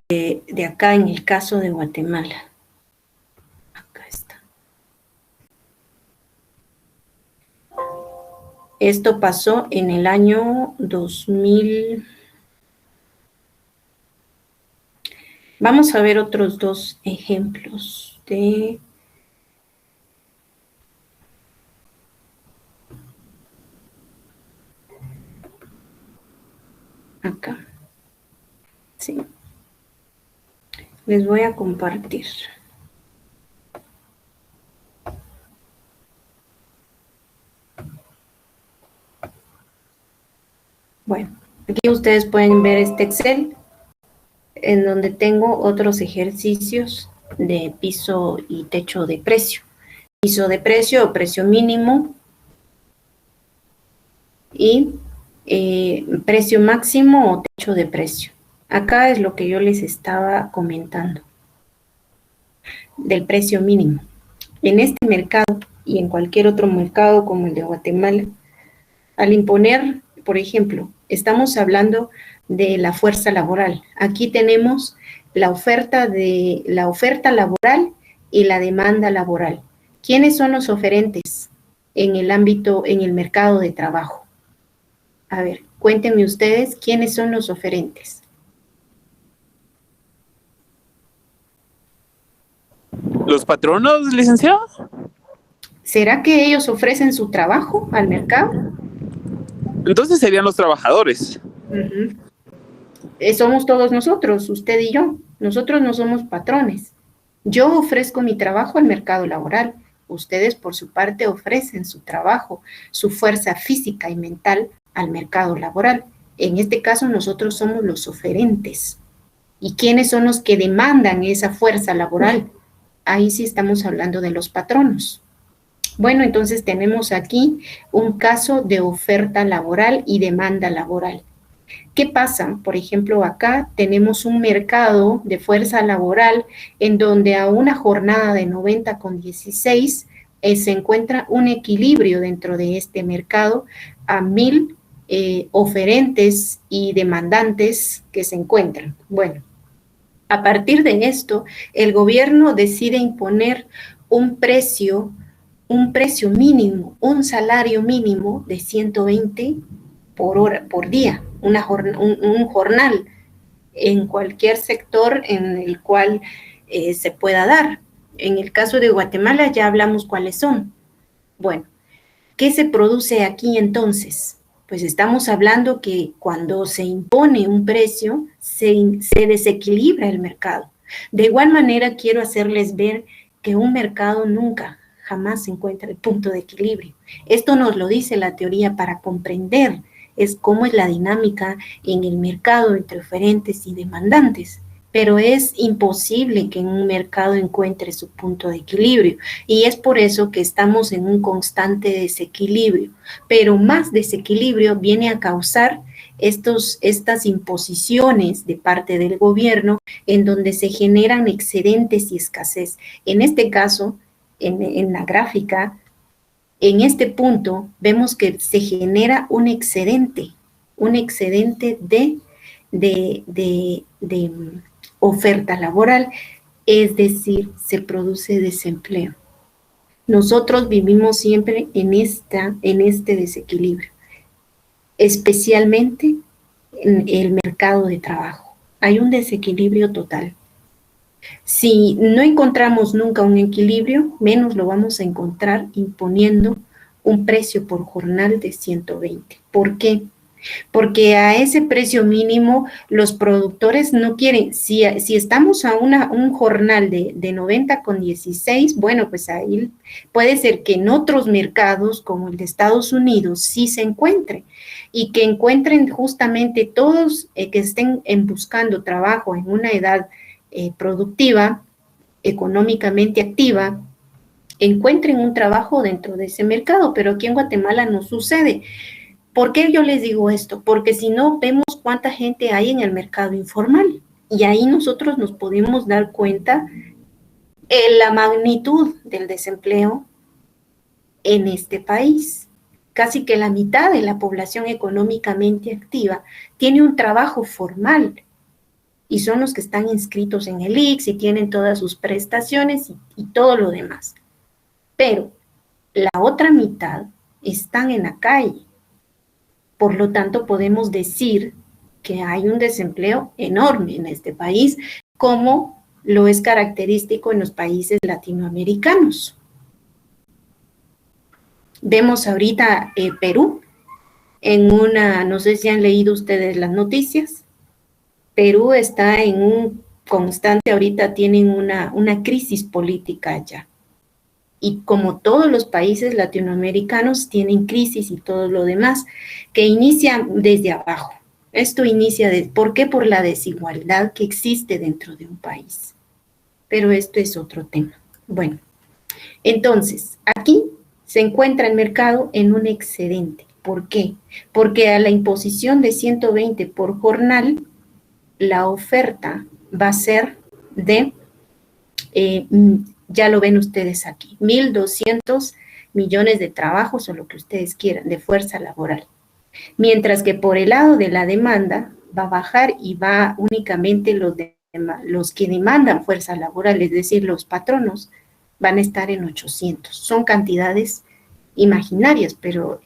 de acá en el caso de Guatemala. Acá está. Esto pasó en el año 2000. Vamos a ver otros dos ejemplos de... Acá. Sí. Les voy a compartir. Bueno, aquí ustedes pueden ver este Excel, en donde tengo otros ejercicios de piso y techo de precio. Piso de precio o precio mínimo y precio máximo o techo de precio. Acá es lo que yo les estaba comentando del precio mínimo. En este mercado y en cualquier otro mercado como el de Guatemala, al imponer, por ejemplo, estamos hablando de la fuerza laboral. Aquí tenemos la oferta laboral y la demanda laboral. ¿Quiénes son los oferentes en el ámbito, en el mercado de trabajo? A ver, cuéntenme ustedes quiénes son los oferentes. ¿Los patronos, licenciado? ¿Será que ellos ofrecen su trabajo al mercado? Entonces serían los trabajadores. Somos todos nosotros, usted y yo. Nosotros no somos patrones. Yo ofrezco mi trabajo al mercado laboral. Ustedes, por su parte, ofrecen su trabajo, su fuerza física y mental al mercado laboral. En este caso, nosotros somos los oferentes. ¿Y quiénes son los que demandan esa fuerza laboral? Ahí sí estamos hablando de los patronos. Bueno, entonces tenemos aquí un caso de oferta laboral y demanda laboral. ¿Qué pasa? Por ejemplo, acá tenemos un mercado de fuerza laboral en donde a una jornada de 90,16 se encuentra un equilibrio dentro de este mercado a 1000 oferentes y demandantes que se encuentran. Bueno, a partir de esto, el gobierno decide imponer un precio mínimo, un salario mínimo de 120 por día, un jornal en cualquier sector en el cual se pueda dar. En el caso de Guatemala ya hablamos cuáles son. Bueno, ¿qué se produce aquí entonces? Pues estamos hablando que cuando se impone un precio, se desequilibra el mercado. De igual manera, quiero hacerles ver que un mercado nunca, jamás se encuentra el punto de equilibrio. Esto nos lo dice la teoría para comprender cómo es la dinámica en el mercado entre oferentes y demandantes. Pero es imposible que en un mercado encuentre su punto de equilibrio y es por eso que estamos en un constante desequilibrio, pero más desequilibrio viene a causar estas imposiciones de parte del gobierno en donde se generan excedentes y escasez. En este caso, en la gráfica, en este punto vemos que se genera un excedente de oferta laboral, es decir, se produce desempleo. Nosotros vivimos siempre en este desequilibrio, especialmente en el mercado de trabajo. Hay un desequilibrio total. Si no encontramos nunca un equilibrio, menos lo vamos a encontrar imponiendo un precio por jornal de 120. ¿Por qué? Porque a ese precio mínimo los productores no quieren, si estamos a un jornal de 90,16, bueno, pues ahí puede ser que en otros mercados como el de Estados Unidos sí se encuentre y que encuentren justamente todos que estén buscando trabajo en una edad productiva, económicamente activa, encuentren un trabajo dentro de ese mercado, pero aquí en Guatemala no sucede. ¿Por qué yo les digo esto? Porque si no, vemos cuánta gente hay en el mercado informal y ahí nosotros nos podemos dar cuenta de la magnitud del desempleo en este país. Casi que la mitad de la población económicamente activa tiene un trabajo formal y son los que están inscritos en el ICS y tienen todas sus prestaciones y todo lo demás. Pero la otra mitad están en la calle. Por lo tanto, podemos decir que hay un desempleo enorme en este país, como lo es característico en los países latinoamericanos. Vemos ahorita Perú, no sé si han leído ustedes las noticias, Perú está en un constante, ahorita tienen una crisis política allá. Y como todos los países latinoamericanos tienen crisis y todo lo demás, que inicia desde abajo. Esto inicia ¿por qué? Por la desigualdad que existe dentro de un país. Pero esto es otro tema. Bueno, entonces, aquí se encuentra el mercado en un excedente. ¿Por qué? Porque a la imposición de 120 por jornal, la oferta va a ser de, ya lo ven ustedes aquí, 1.200 millones de trabajos o lo que ustedes quieran, de fuerza laboral. Mientras que por el lado de la demanda va a bajar y va únicamente los que demandan fuerza laboral, es decir, los patronos, van a estar en 800. Son cantidades imaginarias, pero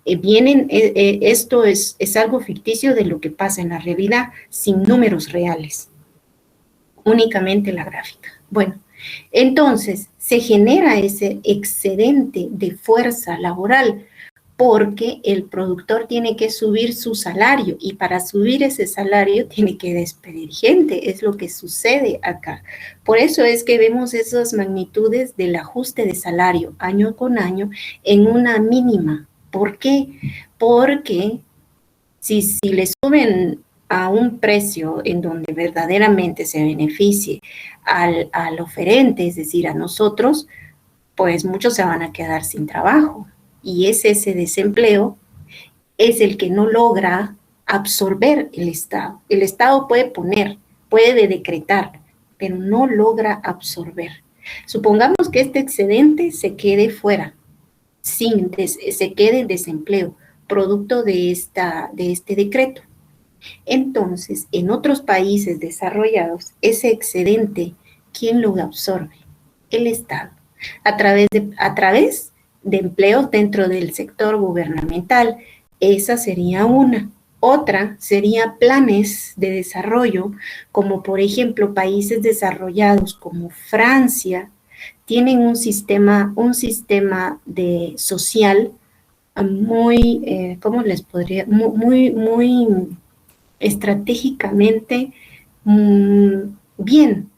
esto es algo ficticio de lo que pasa en la realidad, sin números reales, únicamente la gráfica. Bueno, entonces se genera ese excedente de fuerza laboral porque el productor tiene que subir su salario y para subir ese salario tiene que despedir gente, es lo que sucede acá. Por eso es que vemos esas magnitudes del ajuste de salario año con año en una mínima. ¿Por qué? Porque si le suben a un precio en donde verdaderamente se beneficie al oferente, es decir, a nosotros, pues muchos se van a quedar sin trabajo. Y ese desempleo es el que no logra absorber el Estado. El Estado puede decretar, pero no logra absorber. Supongamos que este excedente se quede fuera, se quede en desempleo, producto de este decreto. Entonces, en otros países desarrollados, ese excedente, ¿quién lo absorbe? El Estado, a través de empleos dentro del sector gubernamental. Esa sería una. Otra sería planes de desarrollo, como por ejemplo países desarrollados como Francia, tienen un sistema de social muy, ¿cómo les podría? Muy estratégicamente bien.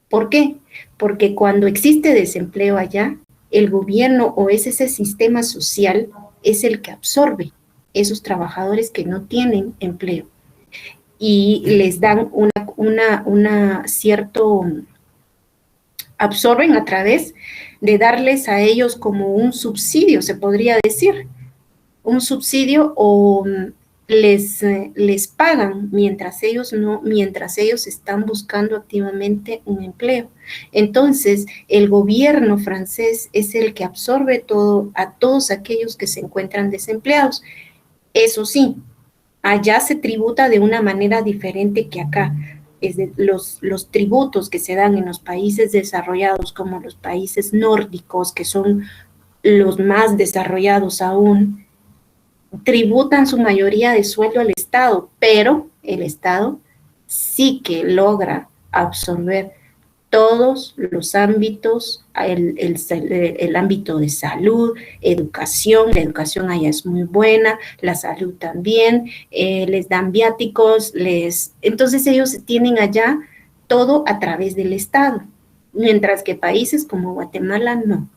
¿Por qué? Porque cuando existe desempleo allá, el gobierno o ese sistema social es el que absorbe esos trabajadores que no tienen empleo y les dan absorben a través de darles a ellos como un subsidio, se podría decir, un subsidio o les pagan mientras ellos están buscando activamente un empleo. Entonces, el gobierno francés es el que absorbe a todos aquellos que se encuentran desempleados. Eso sí, allá se tributa de una manera diferente que acá. Es de los tributos que se dan en los países desarrollados, como los países nórdicos, que son los más desarrollados aún, tributan su mayoría de sueldo al Estado, pero el Estado sí que logra absorber todos los ámbitos, el ámbito de salud, educación, la educación allá es muy buena, la salud también, les dan viáticos, entonces ellos tienen allá todo a través del Estado, mientras que países como Guatemala no.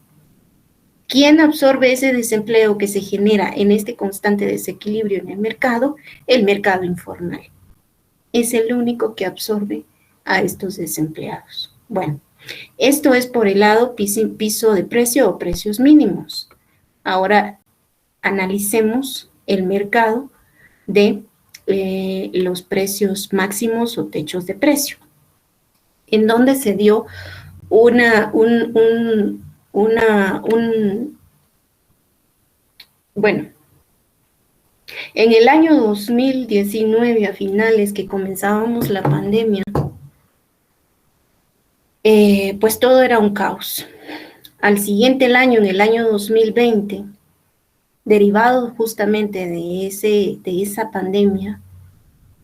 ¿Quién absorbe ese desempleo que se genera en este constante desequilibrio en el mercado? El mercado informal. Es el único que absorbe a estos desempleados. Bueno, esto es por el lado piso de precio o precios mínimos. Ahora analicemos el mercado de los precios máximos o techos de precio, en donde se dio bueno, en el año 2019, a finales que comenzábamos la pandemia, pues todo era un caos. Al siguiente año, en el año 2020, derivado justamente de esa pandemia,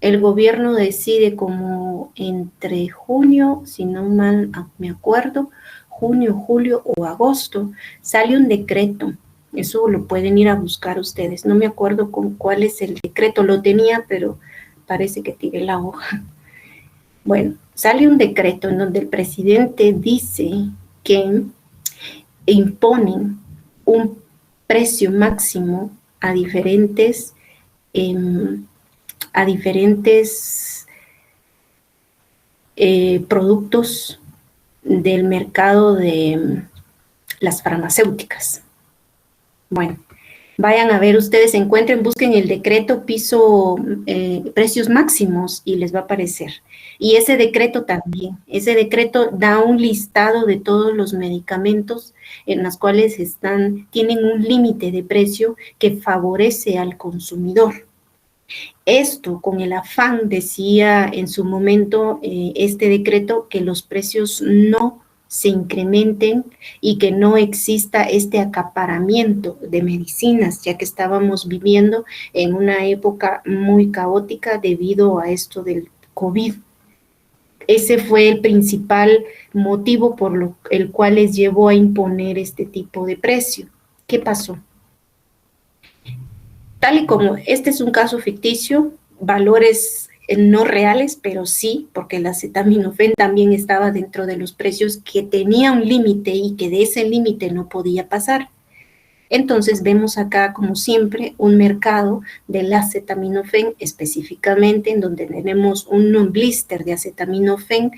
el gobierno decide como entre junio, si no mal me acuerdo, junio, julio o agosto, sale un decreto. Eso lo pueden ir a buscar ustedes. No me acuerdo con cuál es el decreto, lo tenía, pero parece que tiré la hoja. Bueno, sale un decreto en donde el presidente dice que imponen un precio máximo a diferentes productos del mercado de las farmacéuticas. Bueno, vayan a ver ustedes, encuentren, busquen el decreto precios máximos y les va a aparecer. Y ese decreto también, ese decreto da un listado de todos los medicamentos en los cuales tienen un límite de precio que favorece al consumidor. Esto con el afán, decía en su momento este decreto, que los precios no se incrementen y que no exista este acaparamiento de medicinas, ya que estábamos viviendo en una época muy caótica debido a esto del COVID. Ese fue el principal motivo por el cual les llevó a imponer este tipo de precio. ¿Qué pasó? Tal y como este es un caso ficticio, valores no reales, pero sí, porque el acetaminofén también estaba dentro de los precios que tenía un límite y que de ese límite no podía pasar. Entonces vemos acá, como siempre, un mercado del acetaminofén específicamente, en donde tenemos un blister de acetaminofén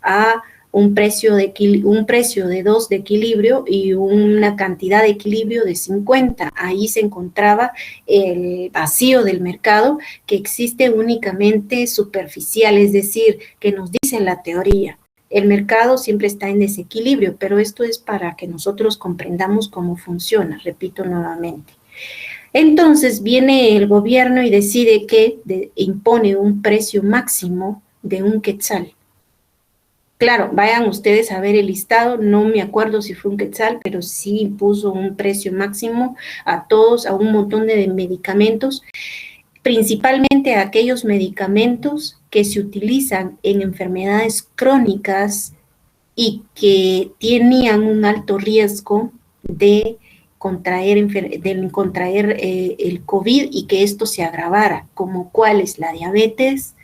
a un precio de 2 de equilibrio y una cantidad de equilibrio de 50. Ahí se encontraba el vacío del mercado, que existe únicamente superficial, es decir, que nos dice la teoría. El mercado siempre está en desequilibrio, pero esto es para que nosotros comprendamos cómo funciona, repito nuevamente. Entonces viene el gobierno y decide que impone un precio máximo de 1 quetzal. Claro, vayan ustedes a ver el listado, no me acuerdo si fue 1 quetzal, pero sí impuso un precio máximo a todos, a un montón de medicamentos, principalmente a aquellos medicamentos que se utilizan en enfermedades crónicas y que tenían un alto riesgo de contraer el COVID y que esto se agravara, como cuáles: la diabetes,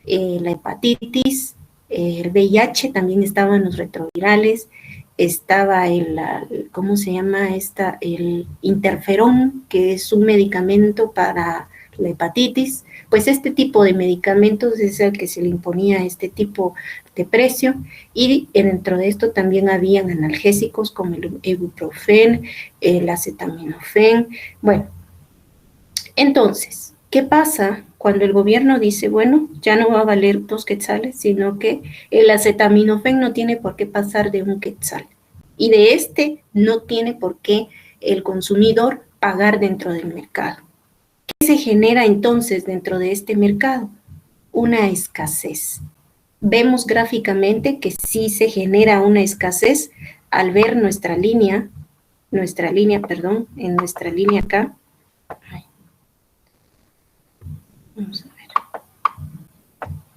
la hepatitis, el VIH, también estaban los retrovirales, estaba ¿cómo se llama esta? El interferón, que es un medicamento para la hepatitis. Pues este tipo de medicamentos es el que se le imponía este tipo de precio, y dentro de esto también habían analgésicos como el ibuprofén, el acetaminofén. Bueno, entonces, ¿qué pasa cuando el gobierno dice, bueno, ya no va a valer 2 quetzales, sino que el acetaminofén no tiene por qué pasar de 1 quetzal? Y de este no tiene por qué el consumidor pagar dentro del mercado. ¿Qué se genera entonces dentro de este mercado? Una escasez. Vemos gráficamente que sí se genera una escasez al ver en nuestra línea acá. Vamos a ver.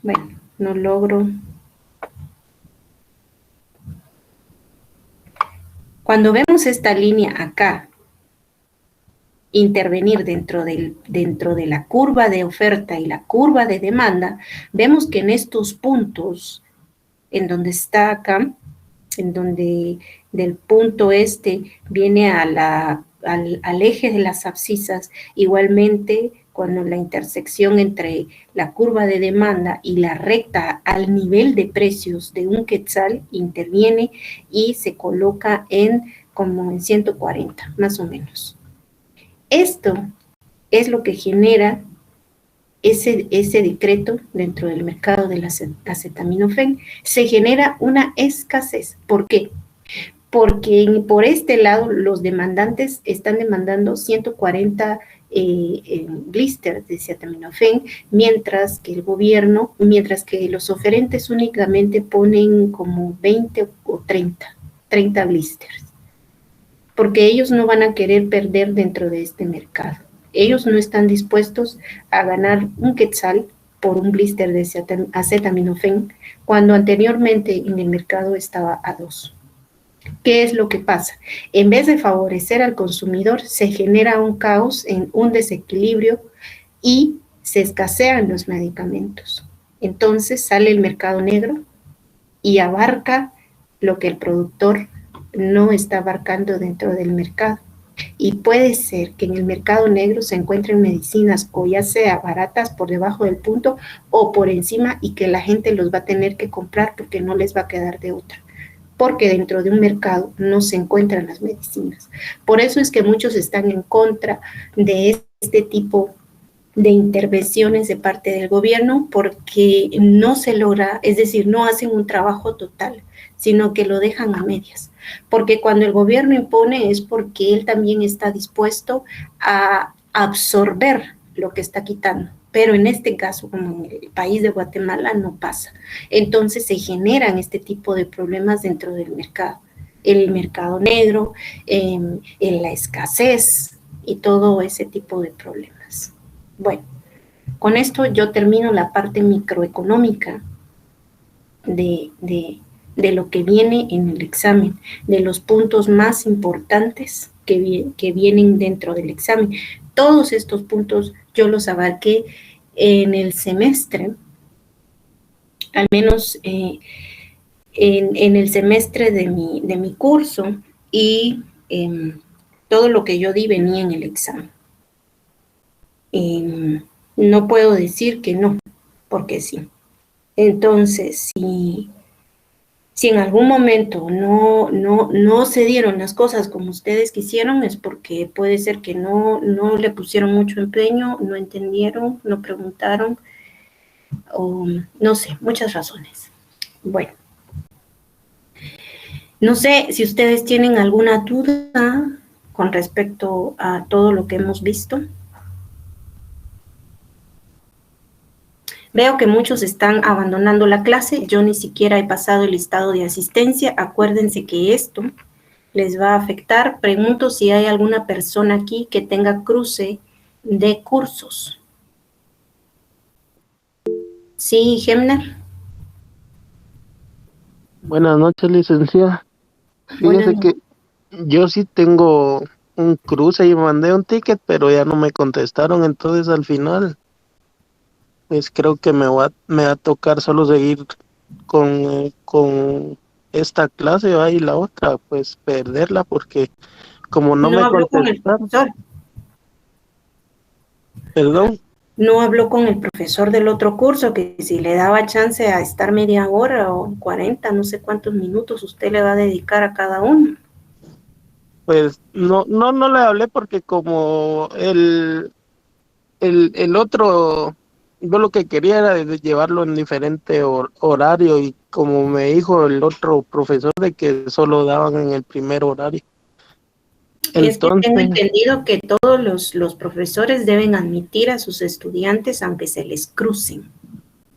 Bueno, no logro. Cuando vemos esta línea acá, intervenir dentro de la curva de oferta y la curva de demanda, vemos que en estos puntos, en donde está acá, en donde del punto este viene al eje de las abscisas, igualmente cuando la intersección entre la curva de demanda y la recta al nivel de precios de un quetzal interviene y se coloca como en 140, más o menos. Esto es lo que genera ese decreto dentro del mercado del acetaminofén. Se genera una escasez. ¿Por qué? Porque por este lado los demandantes están demandando 140 blisters de acetaminofén, mientras que el gobierno, mientras que los oferentes únicamente ponen como 20 o 30 blisters, porque ellos no van a querer perder dentro de este mercado. Ellos no están dispuestos a ganar un quetzal por un blister de acetaminofén, cuando anteriormente en el mercado estaba a 2. ¿Qué es lo que pasa? En vez de favorecer al consumidor, se genera un caos, un desequilibrio y se escasean los medicamentos. Entonces sale el mercado negro y abarca lo que el productor no está abarcando dentro del mercado. Y puede ser que en el mercado negro se encuentren medicinas o ya sea baratas por debajo del punto o por encima, y que la gente los va a tener que comprar porque no les va a quedar de otra, porque dentro de un mercado no se encuentran las medicinas. Por eso es que muchos están en contra de este tipo de intervenciones de parte del gobierno, porque no se logra, es decir, no hacen un trabajo total, sino que lo dejan a medias. Porque cuando el gobierno impone es porque él también está dispuesto a absorber lo que está quitando. Pero en este caso, como en el país de Guatemala, no pasa. Entonces se generan este tipo de problemas dentro del mercado. El mercado negro, en la escasez y todo ese tipo de problemas. Bueno, con esto yo termino la parte microeconómica de lo que viene en el examen, de los puntos más importantes que vienen dentro del examen. Todos estos puntos yo los abarqué en el semestre, al menos en el semestre de mi curso, y todo lo que yo di venía en el examen. No puedo decir que no, porque sí. Entonces, si en algún momento no se dieron las cosas como ustedes quisieron, es porque puede ser que no le pusieron mucho empeño, no entendieron, no preguntaron, o no sé, muchas razones. Bueno, no sé si ustedes tienen alguna duda con respecto a todo lo que hemos visto. Veo que muchos están abandonando la clase. Yo ni siquiera he pasado el listado de asistencia. Acuérdense que esto les va a afectar. Pregunto si hay alguna persona aquí que tenga cruce de cursos. Sí, Gemner. Buenas noches, licenciada. Fíjese que yo sí tengo un cruce y mandé un ticket, pero ya no me contestaron, entonces al final pues creo que me va a tocar solo seguir con esta clase, ¿va? Y la otra pues perderla, porque como no me habló con el contestaron. profesor. Perdón. No habló con el profesor del otro curso, que si le daba chance a estar media hora o 40, no sé cuántos minutos usted le va a dedicar a cada uno. Pues no le hablé porque como el otro, yo lo que quería era de llevarlo en diferente horario, y como me dijo el otro profesor de que solo daban en el primer horario. Es que Entonces, tengo entendido que todos los profesores deben admitir a sus estudiantes aunque se les crucen.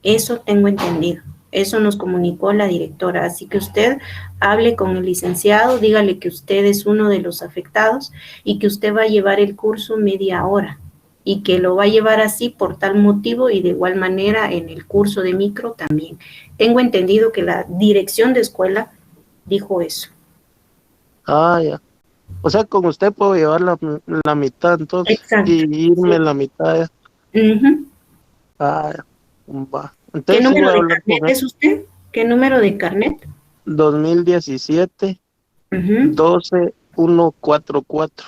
Eso tengo entendido. Eso nos comunicó la directora. Así que usted hable con el licenciado, dígale que usted es uno de los afectados y que usted va a llevar el curso media hora y que lo va a llevar así por tal motivo, y de igual manera en el curso de micro también. Tengo entendido que la dirección de escuela dijo eso. ya. O sea, con usted puedo llevar la mitad, entonces. Exacto. Y irme Sí. la mitad. Ya. Uh-huh. Ya. Va. Entonces, ¿Qué número voy a de hablar carnet con él. es usted? ¿Qué número de carnet? 2017 Uh-huh. 12144.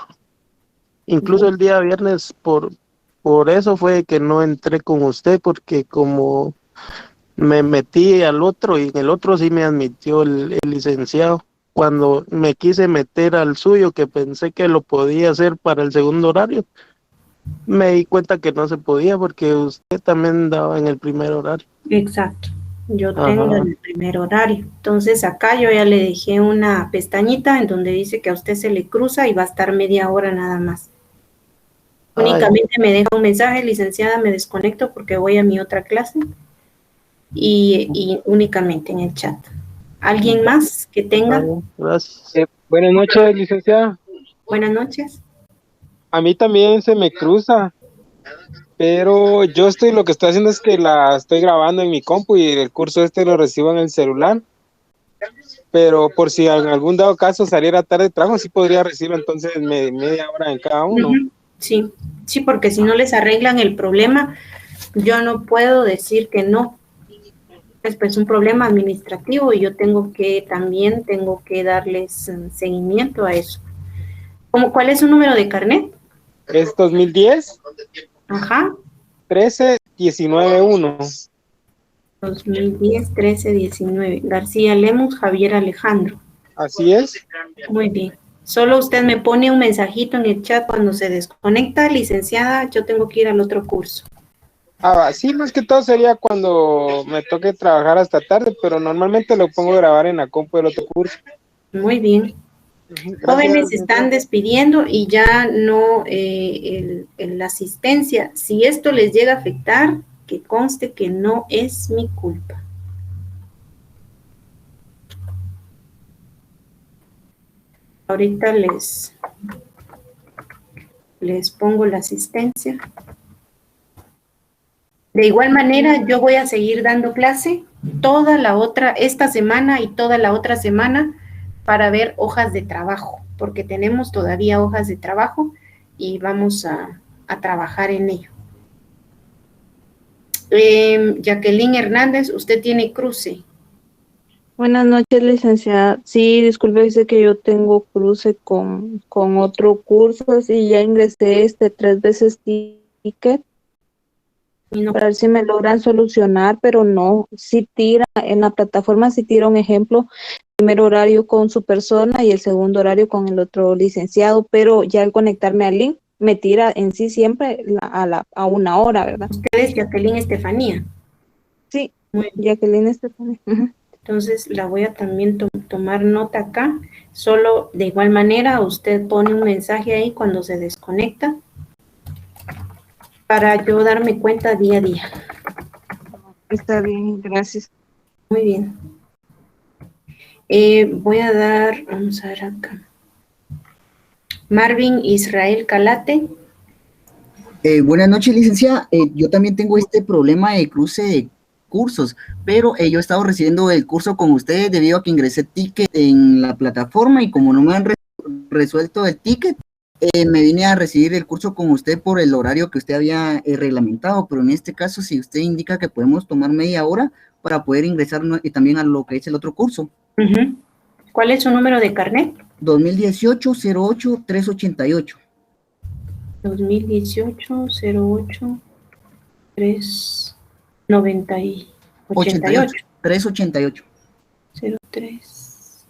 Incluso el día viernes por eso fue que no entré con usted, porque como me metí al otro y en el otro sí me admitió el licenciado. Cuando me quise meter al suyo, que pensé que lo podía hacer para el segundo horario, me di cuenta que no se podía porque usted también daba en el primer horario. Exacto. Yo tengo Ajá. el primer horario. Entonces acá yo ya le dejé una pestañita en donde dice que a usted se le cruza y va a estar media hora nada más. Ay, Únicamente me deja un mensaje, licenciada, me desconecto porque voy a mi otra clase y únicamente en el chat. ¿Alguien más que tenga? gracias. Buenas noches, licenciada. Buenas noches. A mí también se me cruza, pero lo que estoy haciendo es que la estoy grabando en mi compu y el curso lo recibo en el celular. Pero por si en algún dado caso saliera tarde de trabajo, sí podría recibirlo entonces media hora en cada uno. Ujú. Sí, sí, porque si no les arreglan el problema, yo no puedo decir que no. Es pues un problema administrativo y yo también tengo que darles seguimiento a eso. ¿Cuál es su número de carnet? Es 2010 Ajá, 13 19 1. 2010, 13, 19. García Lemus, Javier Alejandro. Así es. Muy bien. Solo usted me pone un mensajito en el chat cuando se desconecta, licenciada, yo tengo que ir al otro curso. Sí, más que todo sería cuando me toque trabajar hasta tarde, pero normalmente lo pongo a grabar en la compu del otro curso. Muy bien. Gracias. Jóvenes se están despidiendo y ya no la asistencia. Si esto les llega a afectar, que conste que no es mi culpa. Ahorita les pongo la asistencia. De igual manera, yo voy a seguir dando clase esta semana y toda la otra semana para ver hojas de trabajo, porque tenemos todavía hojas de trabajo y vamos a trabajar en ello. Jacqueline Hernández, usted tiene cruce. Buenas noches, licenciada. Sí, disculpe, dice que yo tengo cruce con otro curso y ya ingresé 3 veces ticket Y no, para ver si me logran solucionar, pero no, si tira, en la plataforma si tira un ejemplo, primer horario con su persona y el segundo horario con el otro licenciado, pero ya al conectarme al link, me tira en sí siempre a una hora, ¿verdad? usted es Jacqueline Estefanía. Sí, Muy bien. Jacqueline Estefanía. Entonces la voy a también tomar nota acá. Solo de igual manera usted pone un mensaje ahí cuando se desconecta para yo darme cuenta día a día. Está bien, gracias. Muy bien. Vamos a ver acá. Marvin Israel Calate. Buenas noches, licenciada. Yo también tengo este problema de cruce de cursos, pero yo he estado recibiendo el curso con ustedes debido a que ingresé ticket en la plataforma y como no me han resuelto el ticket, me vine a recibir el curso con usted por el horario que usted había reglamentado, pero en este caso, si usted indica que podemos tomar media hora para poder ingresar también a lo que es el otro curso. Uh-huh. ¿Cuál es su número de carnet? 2018-08-388. 2018-08-388. 388. 03.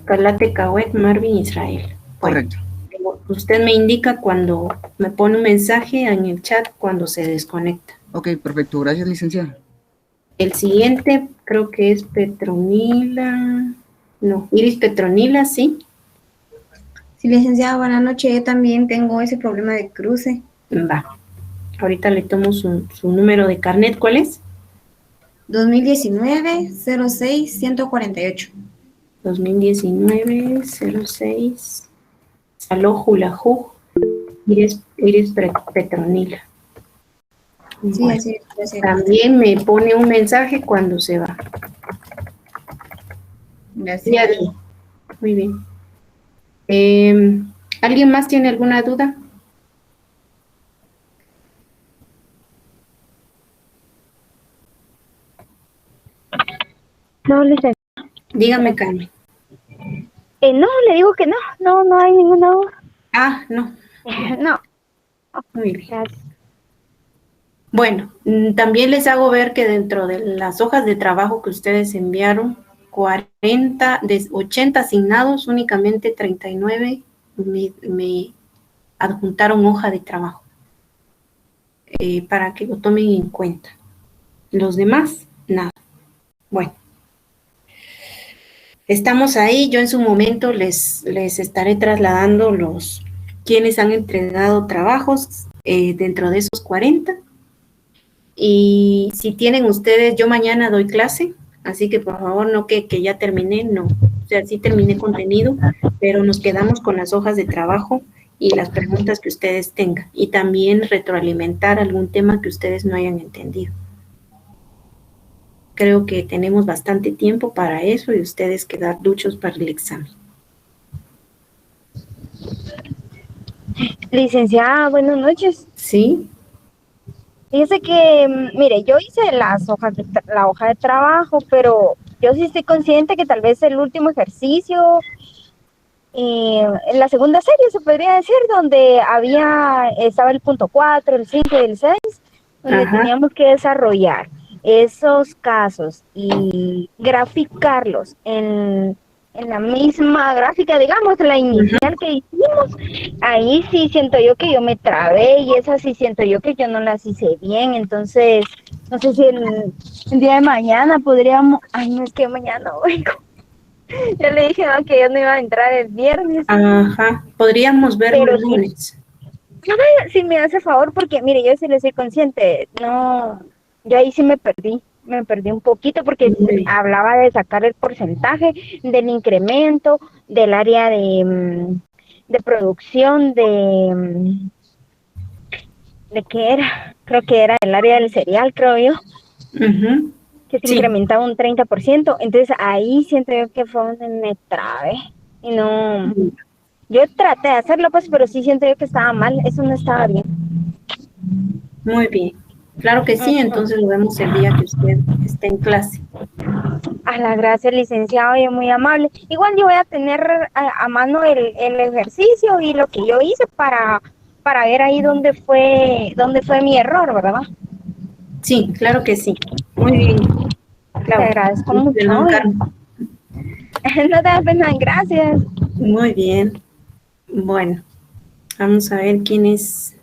Calate Cahuec, Marvin Israel. Correcto. Bueno, usted me indica cuando me pone un mensaje en el chat cuando se desconecta. Ok, perfecto. Gracias, licenciada. El siguiente creo que es Petronila. No, Iris Petronila, ¿sí? Sí, licenciada, buenas noches. Yo también tengo ese problema de cruce. Va. Ahorita le tomo su número de carnet. ¿Cuál es? 2019-06-148. 2019-06. Saló Julaju. Iris Petronila. Sí, Bueno, así es. también me pone un mensaje cuando se va. Gracias. Muy bien. ¿Alguien más tiene alguna duda? No, licenciada. Dígame, Carmen. No, le digo que no hay ninguna duda. Ah, no. No, Muy bien. gracias. Bueno, también les hago ver que dentro de las hojas de trabajo que ustedes enviaron, 40, de 80 asignados, únicamente 39 me adjuntaron hoja de trabajo para que lo tomen en cuenta. Los demás, nada. Bueno, estamos ahí. Yo en su momento les estaré trasladando quienes han entregado trabajos dentro de esos 40. Y si tienen ustedes, yo mañana doy clase, así que por favor no que ya terminé, no. O sea, sí terminé contenido, pero nos quedamos con las hojas de trabajo y las preguntas que ustedes tengan. Y también retroalimentar algún tema que ustedes no hayan entendido. Creo que tenemos bastante tiempo para eso y ustedes quedar duchos para el examen. Licenciada, buenas noches. ¿Sí? Fíjese que, mire, yo hice la hoja de trabajo, pero yo sí estoy consciente que tal vez el último ejercicio, en la segunda serie se podría decir, donde estaba el punto 4, el 5 y el 6, donde teníamos que desarrollar esos casos y graficarlos en la misma gráfica, digamos, la inicial que hicimos. Ahí sí siento yo que yo me trabé y esas sí siento yo que yo no las hice bien. Entonces, no sé si el día de mañana podríamos... Ay, no, es que mañana oigo. Yo le dije no, que yo no iba a entrar el viernes. Ajá, podríamos verlo el lunes. Sí me hace favor, porque mire, yo sí le soy consciente, no, yo ahí sí me perdí un poquito, porque hablaba de sacar el porcentaje del incremento del área de producción de qué era, creo que era el área del cereal, creo yo, que se incrementaba un 30%, entonces ahí siento yo que fue donde me trabé, y no... Yo traté de hacerlo, pues, pero sí siento yo que estaba mal, eso no estaba bien. Muy bien. Claro que sí, entonces lo vemos el día que usted esté en clase. A la gracias, licenciado, y muy amable. Igual yo voy a tener a mano el ejercicio y lo que yo hice para ver ahí dónde fue mi error, ¿verdad? Sí, claro que sí. Muy bien. Te agradezco mucho. No te da pena, gracias. Muy bien. Bueno, vamos a ver quiénes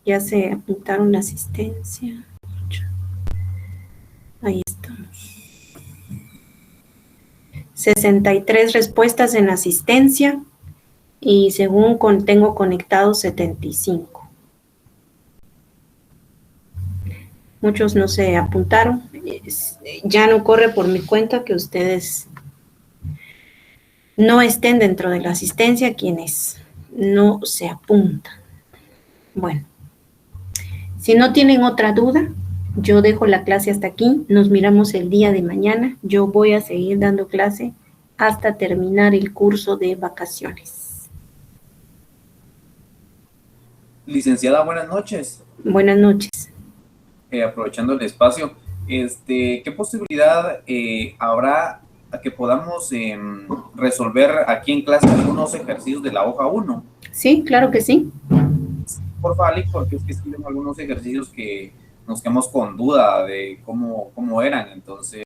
ya se apuntaron la asistencia. Ahí estamos. 63 respuestas en asistencia y según tengo conectados 75. Muchos no se apuntaron. Ya no corre por mi cuenta que ustedes no estén dentro de la asistencia quienes no se apuntan. Bueno, si no tienen otra duda, yo dejo la clase hasta aquí. Nos miramos el día de mañana. Yo voy a seguir dando clase hasta terminar el curso de vacaciones. Licenciada, buenas noches. Buenas noches. Aprovechando el espacio, ¿qué posibilidad habrá a que podamos resolver aquí en clase algunos ejercicios de la hoja 1? Sí, claro que sí. Por favor, porque es que escriben algunos ejercicios que nos quedamos con duda de cómo eran. Entonces,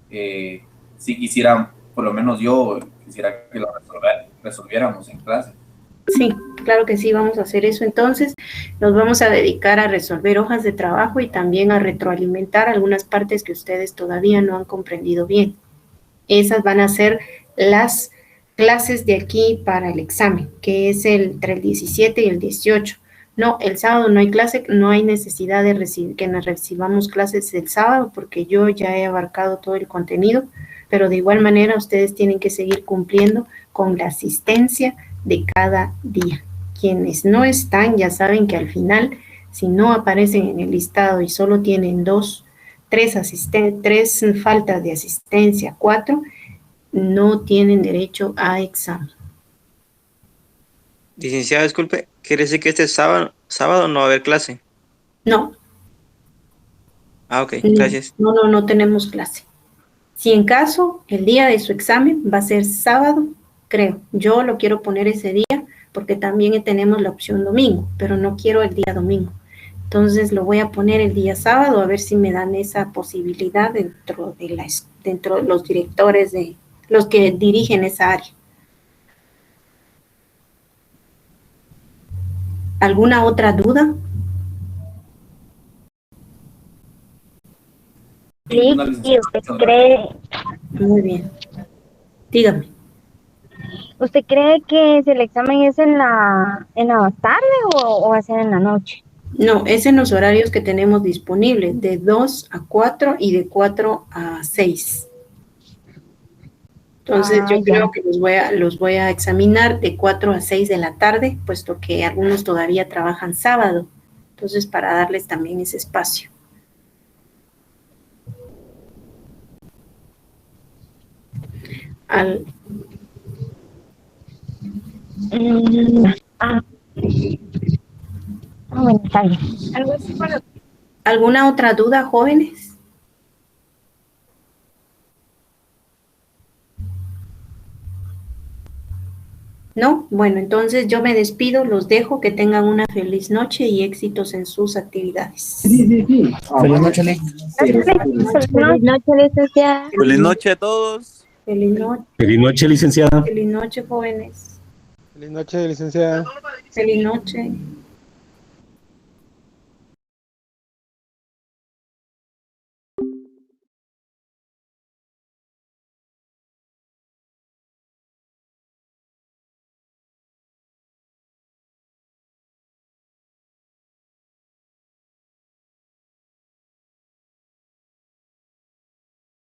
si quisieran, por lo menos yo quisiera que lo resolviéramos en clase. Sí, claro que sí, vamos a hacer eso. Entonces, nos vamos a dedicar a resolver hojas de trabajo y también a retroalimentar algunas partes que ustedes todavía no han comprendido bien. Esas van a ser las clases de aquí para el examen, que es entre el 17 y el 18. No, el sábado no hay clase, no hay necesidad de que nos recibamos clases el sábado porque yo ya he abarcado todo el contenido, pero de igual manera ustedes tienen que seguir cumpliendo con la asistencia de cada día. Quienes no están ya saben que al final, si no aparecen en el listado y solo tienen 3 faltas de asistencia, 4, no tienen derecho a examen. Licenciada, disculpe, ¿quiere decir que este sábado no va a haber clase? No. Ah, ok, gracias. No tenemos clase. Si en caso el día de su examen va a ser sábado, creo, yo lo quiero poner ese día porque también tenemos la opción domingo, pero no quiero el día domingo. Entonces lo voy a poner el día sábado a ver si me dan esa posibilidad dentro de los directores, de los que dirigen esa área. ¿Alguna otra duda? Sí, ¿y usted cree? Muy bien. Dígame. ¿Usted cree que si el examen es en la tarde o va a ser en la noche? No, es en los horarios que tenemos disponibles, de 2 a 4 y de 4 a 6. Entonces yo creo que los voy a examinar de 4 a 6 de la tarde, puesto que algunos todavía trabajan sábado. Entonces, para darles también ese espacio. Bueno, está bien. ¿Alguna otra duda, jóvenes? ¿No? Bueno, entonces yo me despido, los dejo, que tengan una feliz noche y éxitos en sus actividades. Feliz noche, Lee. Feliz noche, licenciada. Feliz noche a todos. Feliz noche. Feliz noche, licenciada. Feliz noche, jóvenes. Feliz noche, licenciada. Feliz noche.